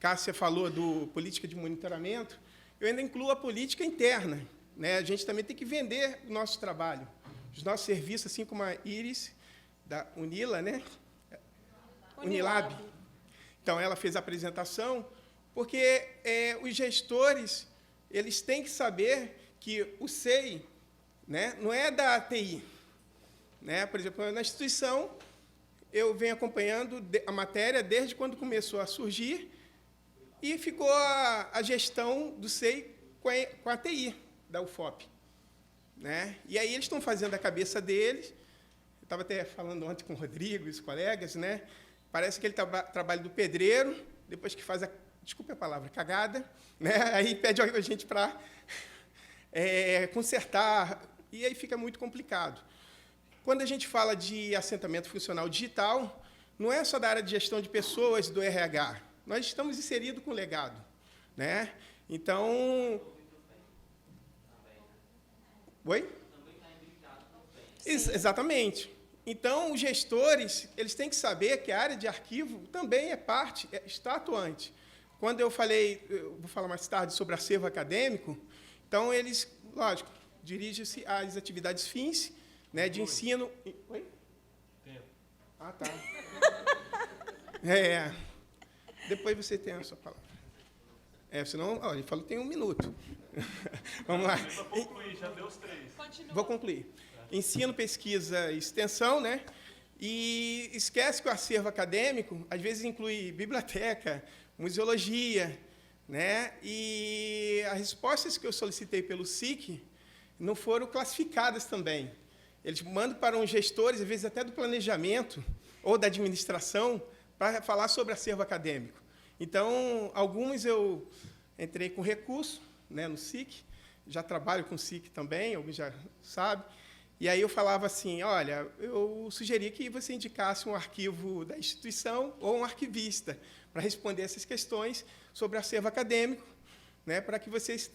Cássia falou do política de monitoramento, eu ainda incluo a política interna, né? A gente também tem que vender o nosso trabalho, os nossos serviços, assim como a Iris, da Unila, né? Unilab. Então, ela fez a apresentação, porque os gestores, eles têm que saber que o SEI, né, não é da TI. Né? Por exemplo, na instituição, eu venho acompanhando a matéria desde quando começou a surgir, e ficou a gestão do SEI com a TI, da UFOP. Né? E aí eles estão fazendo a cabeça deles. Eu estava até falando ontem com o Rodrigo e os colegas, né? Parece que ele trabalha do pedreiro, depois que faz desculpe a palavra, cagada, né? Aí pede a gente para consertar, e aí fica muito complicado. Quando a gente fala de assentamento funcional digital, não é só da área de gestão de pessoas do RH, nós estamos inseridos com o legado, né? Então... Oi? Exatamente. Então, os gestores, eles têm que saber que a área de arquivo também é parte, está atuante. Quando eu vou falar mais tarde sobre acervo acadêmico, então, eles, lógico, dirigem-se às atividades fins, né, de ensino... Oi? Tempo. Ah, tá. Depois você tem a sua palavra. Senão, ele falou que tem 1 minuto. Vamos lá. Vou concluir, já deu os 3. Continua. Vou concluir. Ensino, pesquisa e extensão, né? E esquece que o acervo acadêmico, às vezes, inclui biblioteca, museologia, né? E as respostas que eu solicitei pelo SIC não foram classificadas também. Eles mandam para uns gestores, às vezes até do planejamento ou da administração, para falar sobre acervo acadêmico. Então, alguns eu entrei com recurso, né, no SIC, já trabalho com o SIC também, alguns já sabem, e aí eu falava assim, olha, eu sugeri que você indicasse um arquivo da instituição ou um arquivista para responder essas questões sobre acervo acadêmico, né, para que vocês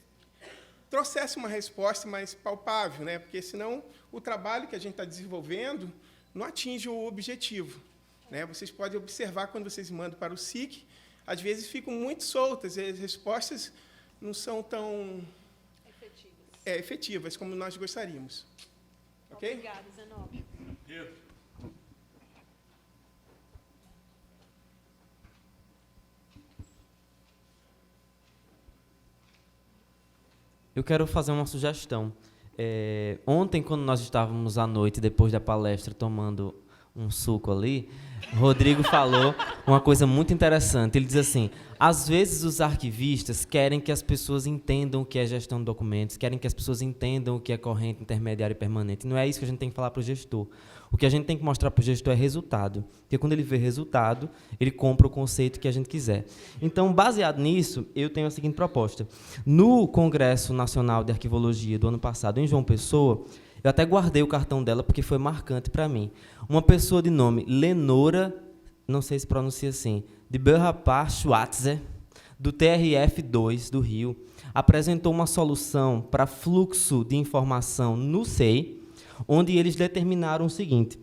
trouxessem uma resposta mais palpável, né, porque, senão, o trabalho que a gente está desenvolvendo não atinge o objetivo. Né? Vocês podem observar, quando vocês mandam para o SIC, às vezes ficam muito soltas, e as respostas não são tão efetivas como nós gostaríamos. Ok? Obrigada, Zenóbio. Pedro. Eu quero fazer uma sugestão. Ontem, quando nós estávamos à noite, depois da palestra, tomando um suco ali, Rodrigo falou uma coisa muito interessante. Ele diz assim, às vezes os arquivistas querem que as pessoas entendam o que é gestão de documentos, querem que as pessoas entendam o que é corrente, intermediária e permanente. Não é isso que a gente tem que falar para o gestor. O que a gente tem que mostrar para o gestor é resultado. Porque quando ele vê resultado, ele compra o conceito que a gente quiser. Então, baseado nisso, eu tenho a seguinte proposta. No Congresso Nacional de Arquivologia do ano passado, em João Pessoa, eu até guardei o cartão dela porque foi marcante para mim. Uma pessoa de nome Lenora, não sei se pronuncia assim, de Berrapar Schwarzer, do TRF2 do Rio, apresentou uma solução para fluxo de informação no SEI, onde eles determinaram o seguinte,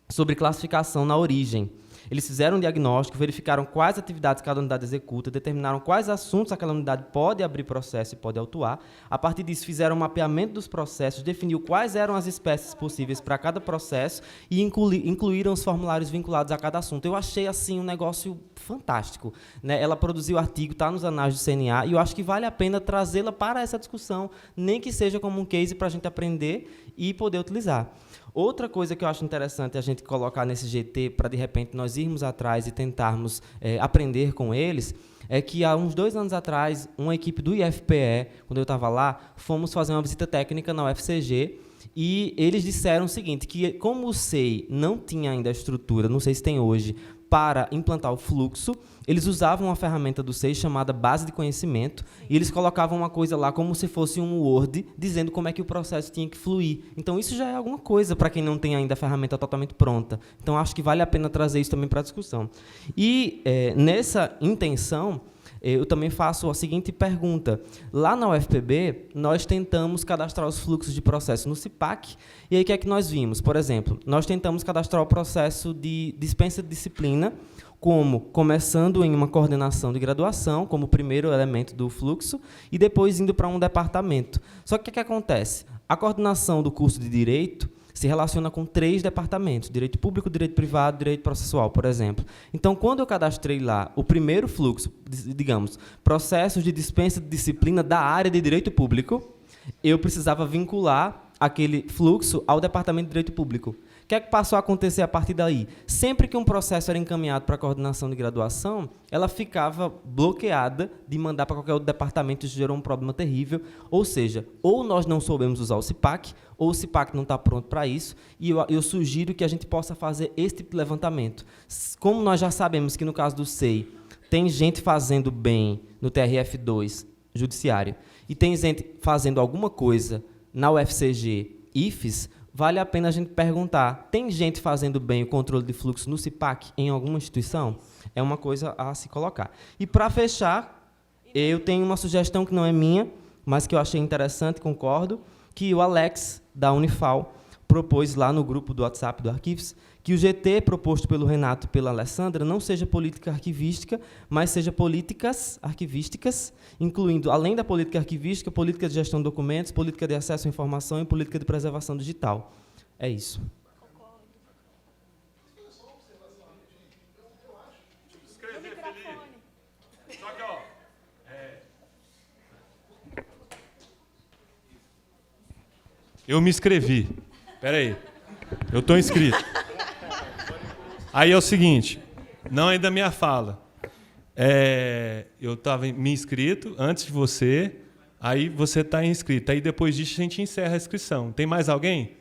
sobre classificação na origem. Eles fizeram um diagnóstico, verificaram quais atividades cada unidade executa, determinaram quais assuntos aquela unidade pode abrir processo e pode autuar. A partir disso, fizeram um mapeamento dos processos, definiu quais eram as espécies possíveis para cada processo e incluíram os formulários vinculados a cada assunto. Eu achei assim um negócio fantástico, né? Ela produziu o artigo, está nos anais do CNA, e eu acho que vale a pena trazê-la para essa discussão, nem que seja como um case para a gente aprender e poder utilizar. Outra coisa que eu acho interessante a gente colocar nesse GT, para, de repente, nós irmos atrás e tentarmos aprender com eles, é que, há uns 2 anos atrás, uma equipe do IFPE, quando eu estava lá, fomos fazer uma visita técnica na UFCG, e eles disseram o seguinte, que como o SEI não tinha ainda a estrutura, não sei se tem hoje, para implantar o fluxo, eles usavam uma ferramenta do SEI chamada base de conhecimento, e eles colocavam uma coisa lá como se fosse um Word, dizendo como é que o processo tinha que fluir. Então, isso já é alguma coisa para quem não tem ainda a ferramenta totalmente pronta. Então, acho que vale a pena trazer isso também para a discussão. E, nessa intenção, eu também faço a seguinte pergunta. Lá na UFPB, nós tentamos cadastrar os fluxos de processo no CIPAC, e aí o que é que nós vimos? Por exemplo, nós tentamos cadastrar o processo de dispensa de disciplina, como começando em uma coordenação de graduação, como primeiro elemento do fluxo, e depois indo para um departamento. Só que o que acontece? A coordenação do curso de Direito se relaciona com 3 departamentos, Direito Público, Direito Privado, Direito Processual, por exemplo. Então, quando eu cadastrei lá o primeiro fluxo, digamos, processos de dispensa de disciplina da área de Direito Público, eu precisava vincular aquele fluxo ao Departamento de Direito Público. O que é que passou a acontecer a partir daí? Sempre que um processo era encaminhado para a coordenação de graduação, ela ficava bloqueada de mandar para qualquer outro departamento, isso gerou um problema terrível. Ou seja, ou nós não soubemos usar o CIPAC, ou o CIPAC não está pronto para isso, e eu sugiro que a gente possa fazer esse tipo de levantamento. Como nós já sabemos que, no caso do SEI, tem gente fazendo bem no TRF2, judiciário, e tem gente fazendo alguma coisa na UFCG, IFES, vale a pena a gente perguntar, tem gente fazendo bem o controle de fluxo no CIPAC em alguma instituição? É uma coisa a se colocar. E, para fechar, eu tenho uma sugestão que não é minha, mas que eu achei interessante, concordo, que o Alex, da Unifal, propôs lá no grupo do WhatsApp do Arquivos, que o GT proposto pelo Renato e pela Alessandra não seja política arquivística, mas seja políticas arquivísticas, incluindo, além da política arquivística, política de gestão de documentos, política de acesso à informação e política de preservação digital. É isso. Eu me inscrevi. Espera aí. Eu estou inscrito. Aí é o seguinte, não é da minha fala. Eu estava me inscrito antes de você, aí você está inscrito. Aí depois disso a gente encerra a inscrição. Tem mais alguém?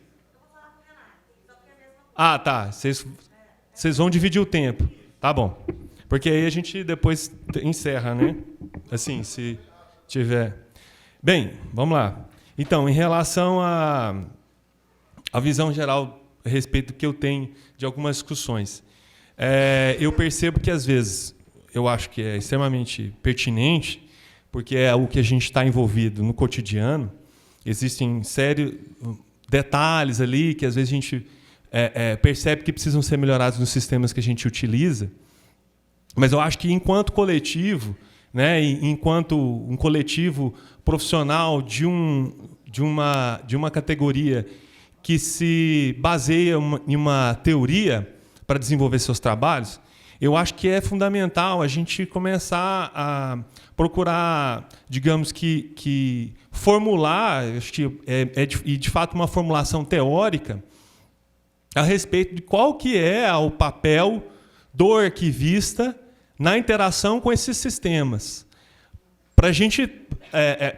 Ah, tá. Vocês vão dividir o tempo. Tá bom. Porque aí a gente depois encerra, né? Assim, se tiver. Bem, vamos lá. Então, em relação à visão geral a respeito do que eu tenho de algumas discussões, eu percebo que, às vezes, eu acho que é extremamente pertinente, porque é o que a gente está envolvido no cotidiano, existem sérios detalhes ali que, às vezes, a gente percebe que precisam ser melhorados nos sistemas que a gente utiliza, mas eu acho que, enquanto coletivo, né, enquanto um coletivo profissional de uma categoria que se baseia em uma teoria para desenvolver seus trabalhos, eu acho que é fundamental a gente começar a procurar, digamos que formular, acho que e de fato uma formulação teórica, a respeito de qual que é o papel do arquivista na interação com esses sistemas. Para a gente,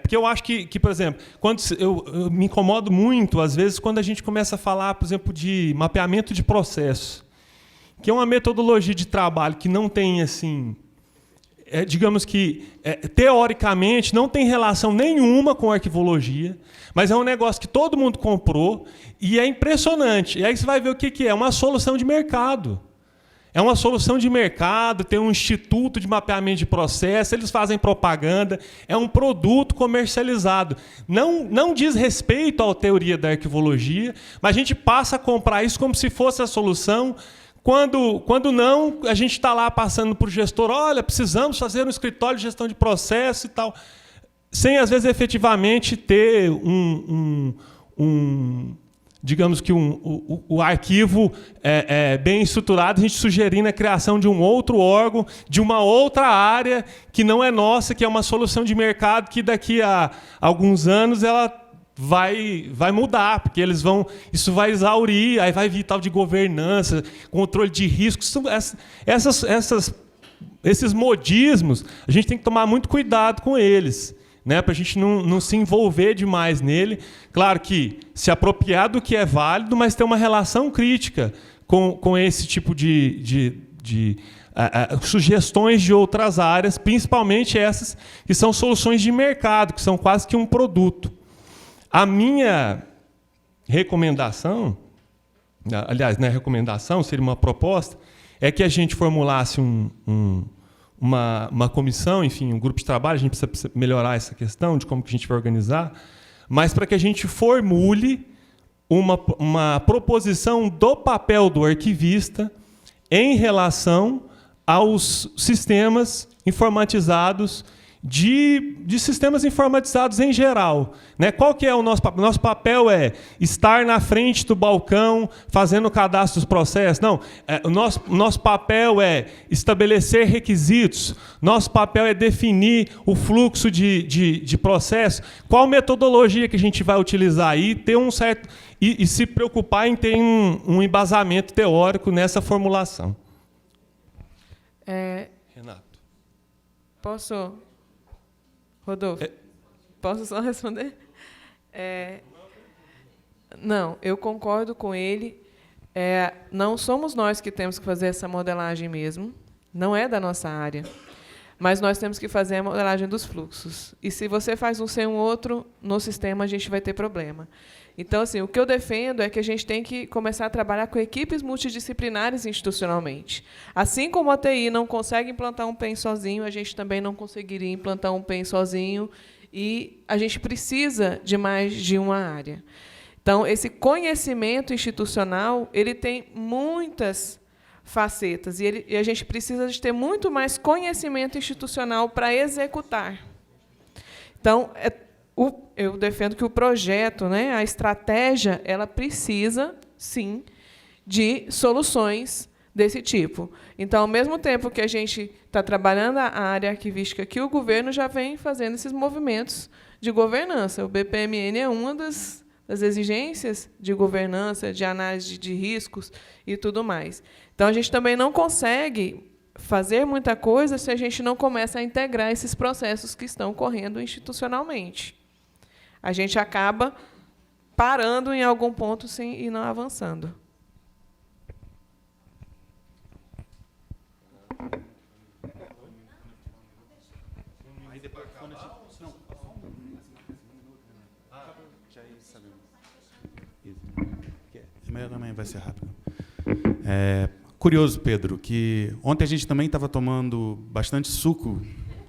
porque eu acho que, por exemplo, quando eu me incomodo muito, às vezes, quando a gente começa a falar, por exemplo, de mapeamento de processo, que é uma metodologia de trabalho que não tem, assim, digamos que, teoricamente, não tem relação nenhuma com arquivologia, mas é um negócio que todo mundo comprou e é impressionante. E aí você vai ver o que é uma solução de mercado. É uma solução de mercado, tem um instituto de mapeamento de processo, eles fazem propaganda, é um produto comercializado. Não diz respeito à teoria da arquivologia, mas a gente passa a comprar isso como se fosse a solução. Quando não, a gente está lá passando para o gestor, olha, precisamos fazer um escritório de gestão de processo e tal, sem, às vezes, efetivamente ter digamos que o arquivo bem estruturado, a gente sugerindo a criação de um outro órgão, de uma outra área que não é nossa, que é uma solução de mercado que daqui a alguns anos ela vai mudar, porque isso vai exaurir, aí vai vir tal de governança, controle de riscos, esses modismos, a gente tem que tomar muito cuidado com eles, né, para a gente não se envolver demais nele. Claro que se apropriar do que é válido, mas ter uma relação crítica com esse tipo de sugestões de outras áreas, principalmente essas que são soluções de mercado, que são quase que um produto. A minha recomendação, aliás, não é recomendação, seria uma proposta, é que a gente formulasse uma comissão, enfim, um grupo de trabalho, a gente precisa melhorar essa questão de como que a gente vai organizar, mas para que a gente formule uma proposição do papel do arquivista em relação aos sistemas informatizados, de sistemas informatizados em geral. Né? Qual que é o nosso papel? Nosso papel é estar na frente do balcão fazendo o cadastro dos processos? Não. O nosso papel é estabelecer requisitos. Nosso papel é definir o fluxo de processo. Qual metodologia que a gente vai utilizar aí? Ter um certo... E se preocupar em ter um embasamento teórico nessa formulação. Renato. Posso... Rodolfo, posso só responder? Não, eu concordo com ele. Não somos nós que temos que fazer essa modelagem mesmo, não é da nossa área, mas nós temos que fazer a modelagem dos fluxos. E se você faz um sem um outro, no sistema a gente vai ter problema. Então, assim, o que eu defendo é que a gente tem que começar a trabalhar com equipes multidisciplinares institucionalmente. Assim como a TI não consegue implantar um PEM sozinho, a gente também não conseguiria implantar um PEM sozinho, e a gente precisa de mais de uma área. Então, esse conhecimento institucional ele tem muitas facetas, e a gente precisa de ter muito mais conhecimento institucional para executar. Então, eu defendo que o projeto, né, a estratégia, ela precisa, sim, de soluções desse tipo. Então, ao mesmo tempo que a gente está trabalhando a área arquivística aqui, o governo já vem fazendo esses movimentos de governança. O BPMN é uma das exigências de governança, de análise de riscos e tudo mais. Então, a gente também não consegue fazer muita coisa se a gente não começa a integrar esses processos que estão correndo institucionalmente. A gente acaba parando em algum ponto sim, e não avançando. Também vai ser rápido. Curioso, Pedro, que ontem a gente também estava tomando bastante suco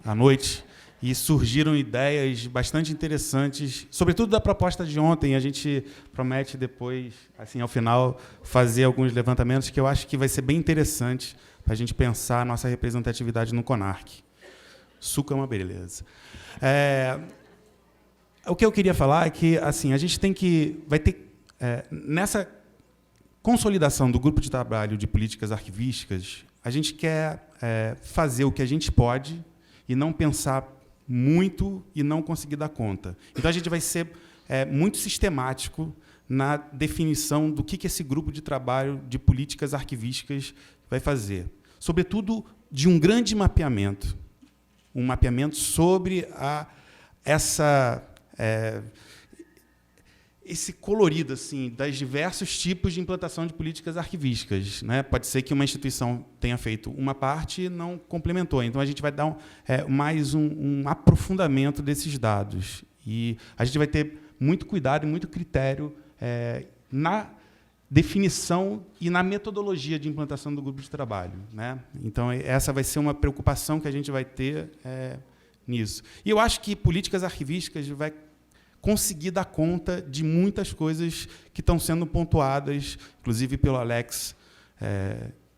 à noite e surgiram ideias bastante interessantes, sobretudo da proposta de ontem. A gente promete depois, assim, ao final, fazer alguns levantamentos que eu acho que vai ser bem interessante para a gente pensar a nossa representatividade no CONARC. Suco é uma beleza. O que eu queria falar é que, assim, a gente vai ter nessa consolidação do grupo de trabalho de políticas arquivísticas, a gente quer fazer o que a gente pode e não pensar muito e não conseguir dar conta. Então, a gente vai ser muito sistemático na definição do que esse grupo de trabalho de políticas arquivísticas vai fazer. Sobretudo, de um grande mapeamento. Um mapeamento sobre esse colorido assim, das diversos tipos de implantação de políticas arquivísticas. Né? Pode ser que uma instituição tenha feito uma parte e não complementou. Então, a gente vai dar mais um aprofundamento desses dados. E a gente vai ter muito cuidado e muito critério na definição e na metodologia de implantação do grupo de trabalho. Né? Então, essa vai ser uma preocupação que a gente vai ter nisso. E eu acho que políticas arquivísticas vai conseguir dar conta de muitas coisas que estão sendo pontuadas, inclusive pelo Alex,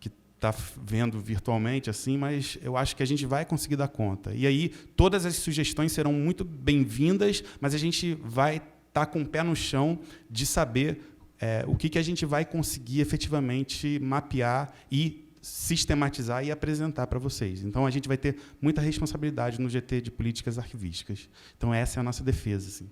que está vendo virtualmente, assim, mas eu acho que a gente vai conseguir dar conta. E aí, todas as sugestões serão muito bem-vindas, mas a gente vai estar com o pé no chão de saber o que a gente vai conseguir efetivamente mapear e sistematizar e apresentar para vocês. Então, a gente vai ter muita responsabilidade no GT de políticas arquivísticas. Então, essa é a nossa defesa. Assim.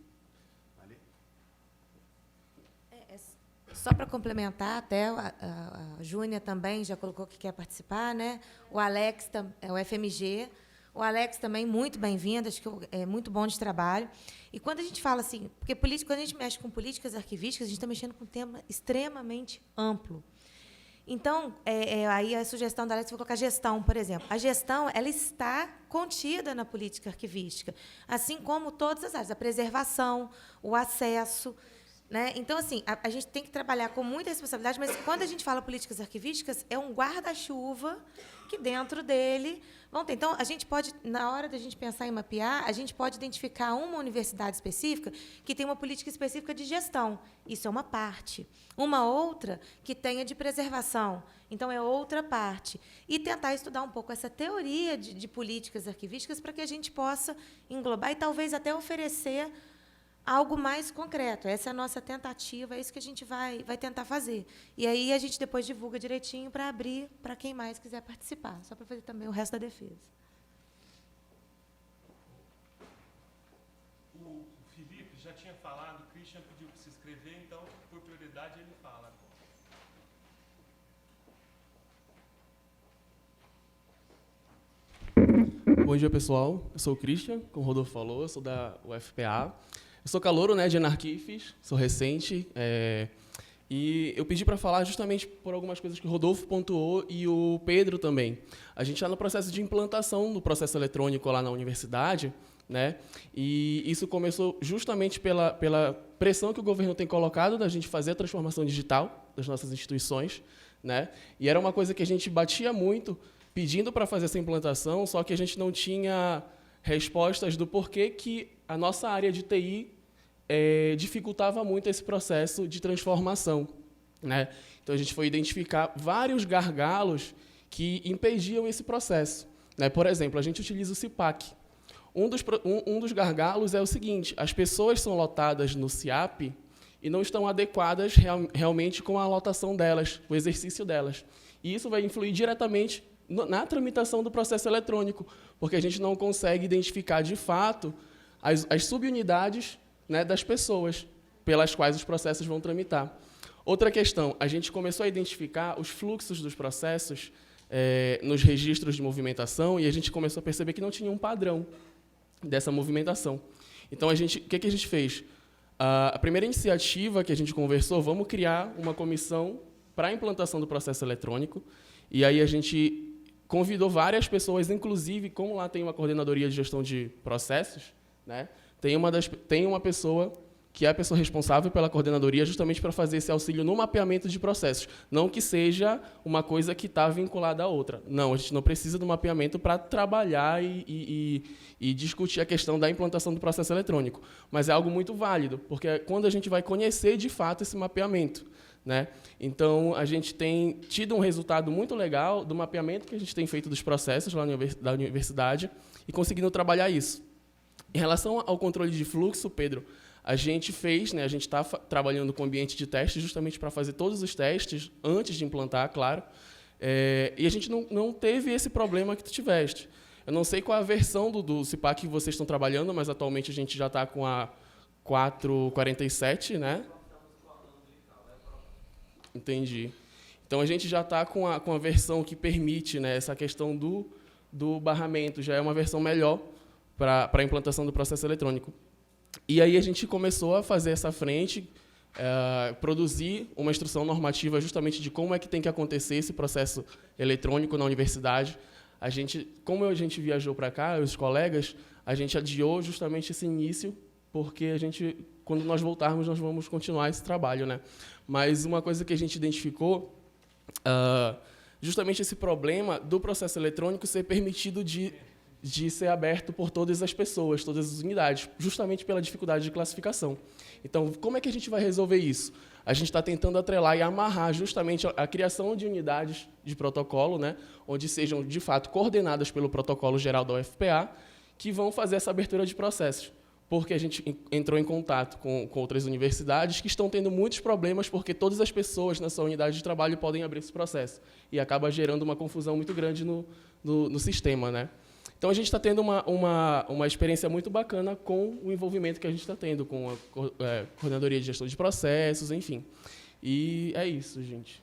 Só para complementar, até a Júnia também já colocou que quer participar, né? O Alex, o FMG. O Alex também, muito bem-vindo, acho que é muito bom de trabalho. E quando a gente fala assim, porque quando a gente mexe com políticas arquivísticas, a gente está mexendo com um tema extremamente amplo. Então, aí a sugestão da Alex foi colocar gestão, por exemplo. A gestão ela está contida na política arquivística, assim como todas as áreas, a preservação, o acesso. Né? Então, assim, a gente tem que trabalhar com muita responsabilidade, mas quando a gente fala políticas arquivísticas, é um guarda-chuva que dentro dele vão ter. Então, a gente pode, na hora da gente pensar em mapear, a gente pode identificar uma universidade específica que tem uma política específica de gestão. Isso é uma parte. Uma outra que tenha de preservação. Então, é outra parte. E tentar estudar um pouco essa teoria de políticas arquivísticas para que a gente possa englobar e talvez até oferecer algo mais concreto. Essa é a nossa tentativa, é isso que a gente vai tentar fazer. E aí a gente depois divulga direitinho para abrir para quem mais quiser participar, só para fazer também o resto da defesa. O Felipe já tinha falado, o Christian pediu para se inscrever, então, por prioridade, ele fala. Bom dia, pessoal. Eu sou o Christian, como o Rodolfo falou, eu sou da UFPA. Eu sou calouro, né, de Anarquifes, sou recente, e eu pedi para falar justamente por algumas coisas que o Rodolfo pontuou e o Pedro também. A gente está no processo de implantação do processo eletrônico lá na universidade, né, e isso começou justamente pela pressão que o governo tem colocado da gente fazer a transformação digital das nossas instituições, né, e era uma coisa que a gente batia muito pedindo para fazer essa implantação, só que a gente não tinha respostas do porquê que a nossa área de TI dificultava muito esse processo de transformação. Né? Então, a gente foi identificar vários gargalos que impediam esse processo. Né? Por exemplo, a gente utiliza o CIPAC. Um dos gargalos é o seguinte, as pessoas são lotadas no CIAP e não estão adequadas realmente com a lotação delas, o exercício delas. E isso vai influir diretamente na tramitação do processo eletrônico, porque a gente não consegue identificar, de fato, as subunidades, né, das pessoas pelas quais os processos vão tramitar. Outra questão, a gente começou a identificar os fluxos dos processos nos registros de movimentação e a gente começou a perceber que não tinha um padrão dessa movimentação. Então, o que a gente fez? A primeira iniciativa que a gente conversou, vamos criar uma comissão para a implantação do processo eletrônico, e aí a gente convidou várias pessoas, inclusive, como lá tem uma coordenadoria de gestão de processos, né, tem uma pessoa que é a pessoa responsável pela coordenadoria justamente para fazer esse auxílio no mapeamento de processos. Não que seja uma coisa que está vinculada à outra. Não, a gente não precisa do mapeamento para trabalhar e discutir a questão da implantação do processo eletrônico. Mas é algo muito válido, porque é quando a gente vai conhecer, de fato, esse mapeamento. Né? Então, a gente tem tido um resultado muito legal do mapeamento que a gente tem feito dos processos lá da universidade e conseguindo trabalhar isso. Em relação ao controle de fluxo, Pedro, a gente fez, né, a gente está trabalhando com ambiente de teste justamente para fazer todos os testes antes de implantar, claro, e a gente não teve esse problema que tu tiveste. Eu não sei qual a versão do CIPAC que vocês estão trabalhando, mas atualmente a gente já está com a 447, né? Entendi. Então, a gente já está com a versão que permite, né, essa questão do barramento, já é uma versão melhor para a implantação do processo eletrônico. E aí a gente começou a fazer essa frente, produzir uma instrução normativa justamente de como é que tem que acontecer esse processo eletrônico na universidade. Como a gente viajou para cá, os colegas, a gente adiou justamente esse início, porque quando nós voltarmos, nós vamos continuar esse trabalho, né? Mas uma coisa que a gente identificou, justamente esse problema do processo eletrônico ser permitido de ser aberto por todas as pessoas, todas as unidades, justamente pela dificuldade de classificação. Então, como é que a gente vai resolver isso? A gente está tentando atrelar e amarrar justamente a criação de unidades de protocolo, né, onde sejam, de fato, coordenadas pelo protocolo geral da UFPA, que vão fazer essa abertura de processos. Porque a gente entrou em contato com outras universidades que estão tendo muitos problemas porque todas as pessoas na sua unidade de trabalho podem abrir esse processo. E acaba gerando uma confusão muito grande no sistema, né? Então, a gente está tendo uma experiência muito bacana com o envolvimento que a gente está tendo com a Coordenadoria de Gestão de Processos, enfim. E é isso, gente.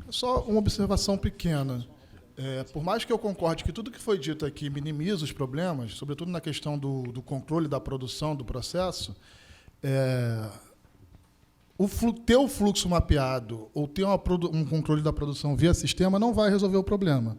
Só uma observação pequena. Por mais que eu concorde que tudo que foi dito aqui minimiza os problemas, sobretudo na questão do controle da produção do processo, ter o fluxo mapeado ou ter um controle da produção via sistema não vai resolver o problema.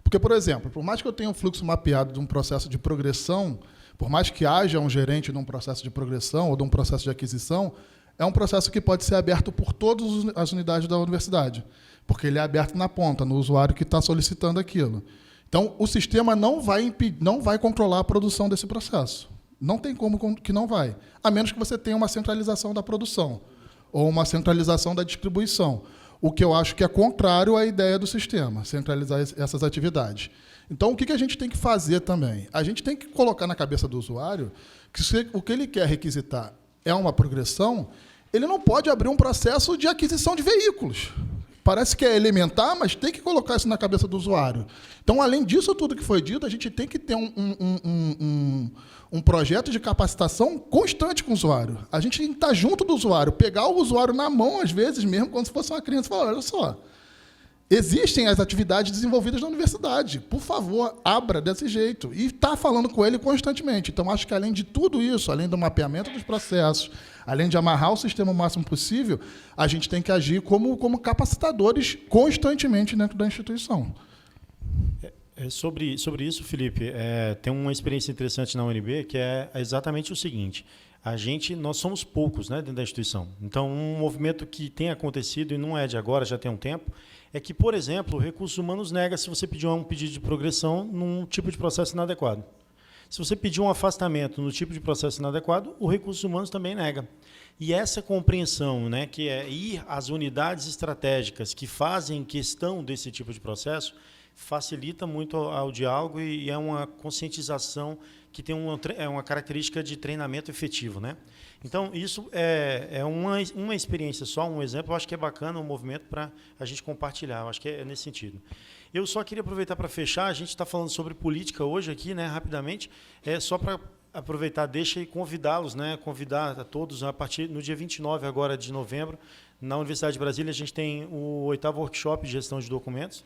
Porque, por exemplo, por mais que eu tenha um fluxo mapeado de um processo de progressão, por mais que haja um gerente de um processo de progressão ou de um processo de aquisição, é um processo que pode ser aberto por todas as unidades da universidade, porque ele é aberto na ponta, no usuário que está solicitando aquilo. Então, o sistema não vai controlar a produção desse processo. Não tem como que não vai, a menos que você tenha uma centralização da produção ou uma centralização da distribuição, o que eu acho que é contrário à ideia do sistema, centralizar essas atividades. Então, o que a gente tem que fazer também? A gente tem que colocar na cabeça do usuário que o que ele quer requisitar é uma progressão, ele não pode abrir um processo de aquisição de veículos. Parece que é elementar, mas tem que colocar isso na cabeça do usuário. Então, além disso tudo que foi dito, a gente tem que ter um projeto de capacitação constante com o usuário. A gente tem que estar junto do usuário, pegar o usuário na mão, às vezes mesmo, como se fosse uma criança, e falar, olha só, existem as atividades desenvolvidas na universidade. Por favor, abra desse jeito. E está falando com ele constantemente. Então, acho que, além de tudo isso, além do mapeamento dos processos, além de amarrar o sistema o máximo possível, a gente tem que agir como capacitadores constantemente dentro da instituição. Sobre isso, Felipe, tem uma experiência interessante na UNB, que é exatamente o seguinte. Nós somos poucos, né, dentro da instituição. Então, um movimento que tem acontecido, e não é de agora, já tem um tempo, é que, por exemplo, o Recursos Humanos nega se você pedir um pedido de progressão num tipo de processo inadequado. Se você pedir um afastamento no tipo de processo inadequado, o Recursos Humanos também nega. E essa compreensão, né, que é ir às unidades estratégicas que fazem questão desse tipo de processo, facilita muito ao diálogo e é uma conscientização que tem uma característica de treinamento efetivo, né? Então, isso é uma experiência só, um exemplo. Eu acho que é bacana um movimento para a gente compartilhar. Eu acho que é nesse sentido. Eu só queria aproveitar para fechar. A gente está falando sobre política hoje aqui, né, rapidamente. Só para aproveitar, deixa e convidá-los, né, convidar a todos, a partir no dia 29 agora de novembro, na Universidade de Brasília, a gente tem o 8º workshop de gestão de documentos.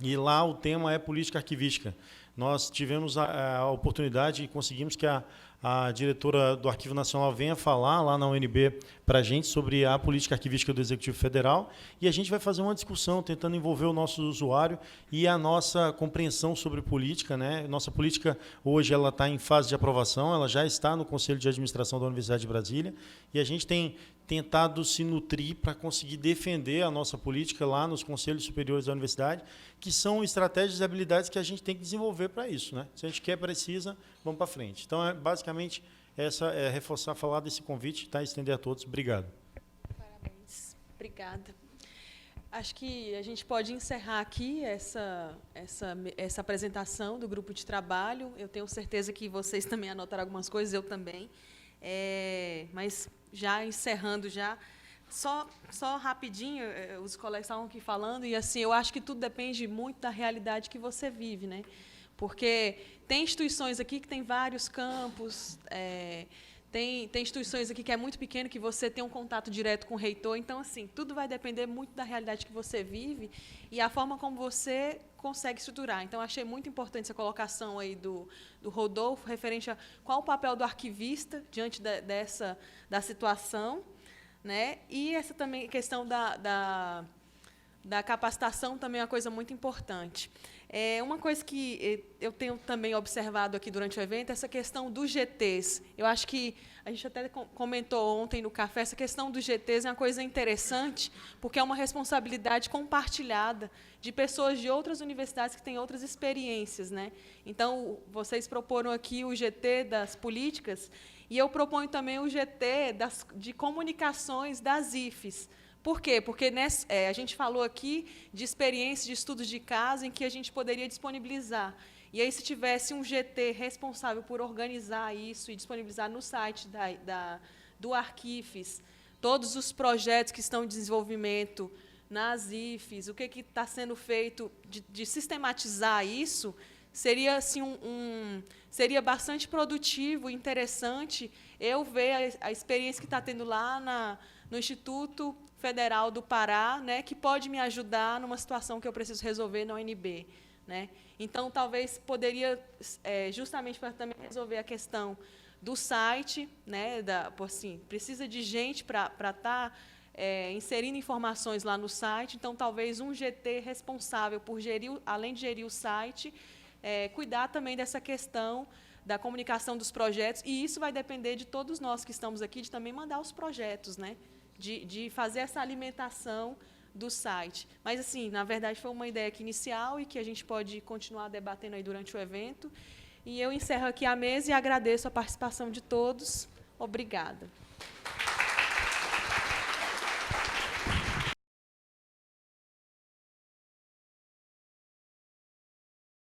E lá o tema é política arquivística. Nós tivemos a oportunidade e conseguimos que a diretora do Arquivo Nacional venha falar lá na UNB para a gente sobre a política arquivística do Executivo Federal, e a gente vai fazer uma discussão tentando envolver o nosso usuário e a nossa compreensão sobre política, né? Nossa política hoje ela está em fase de aprovação, ela já está no Conselho de Administração da Universidade de Brasília, e a gente tem tentado se nutrir para conseguir defender a nossa política lá nos conselhos superiores da universidade, que são estratégias e habilidades que a gente tem que desenvolver para isso, né? Se a gente quer, precisa, vamos para frente. Então, basicamente, reforçar, falar desse convite, tá? Estender a todos. Obrigado. Parabéns. Obrigada. Acho que a gente pode encerrar aqui essa apresentação do grupo de trabalho. Eu tenho certeza que vocês também anotaram algumas coisas, eu também. Mas, já encerrando, Só rapidinho, os colegas estavam aqui falando, e assim, eu acho que tudo depende muito da realidade que você vive, né? Porque tem instituições aqui que tem vários campos, tem instituições aqui que é muito pequeno, que você tem um contato direto com o reitor. Então, assim, tudo vai depender muito da realidade que você vive e a forma como você consegue estruturar. Então, achei muito importante essa colocação aí do Rodolfo, referente a qual o papel do arquivista diante da situação, né? E essa também questão da capacitação também é uma coisa muito importante. Uma coisa que eu tenho também observado aqui durante o evento é essa questão dos GTs. Eu acho que a gente até comentou ontem no café, essa questão dos GTs é uma coisa interessante, porque é uma responsabilidade compartilhada de pessoas de outras universidades que têm outras experiências, né? Então, vocês proporam aqui o GT das políticas, e eu proponho também o GT de comunicações das IFES. Por quê? Porque a gente falou aqui de experiências de estudos de caso em que a gente poderia disponibilizar. E aí, se tivesse um GT responsável por organizar isso e disponibilizar no site do Arquifes todos os projetos que estão em desenvolvimento nas IFES, o que está sendo feito de sistematizar isso, seria assim, seria bastante produtivo e interessante eu ver a experiência que está tendo lá no Instituto Federal do Pará, né, que pode me ajudar numa situação que eu preciso resolver na UNB, né? Então, talvez poderia, justamente para também resolver a questão do site, né, assim, precisa de gente para estar inserindo informações lá no site, então, talvez um GT responsável por gerir, além de gerir o site, cuidar também dessa questão da comunicação dos projetos, e isso vai depender de todos nós que estamos aqui, de também mandar os projetos, né? De fazer essa alimentação do site. Mas, assim, na verdade, foi uma ideia aqui inicial e que a gente pode continuar debatendo aí durante o evento. E eu encerro aqui a mesa e agradeço a participação de todos. Obrigada.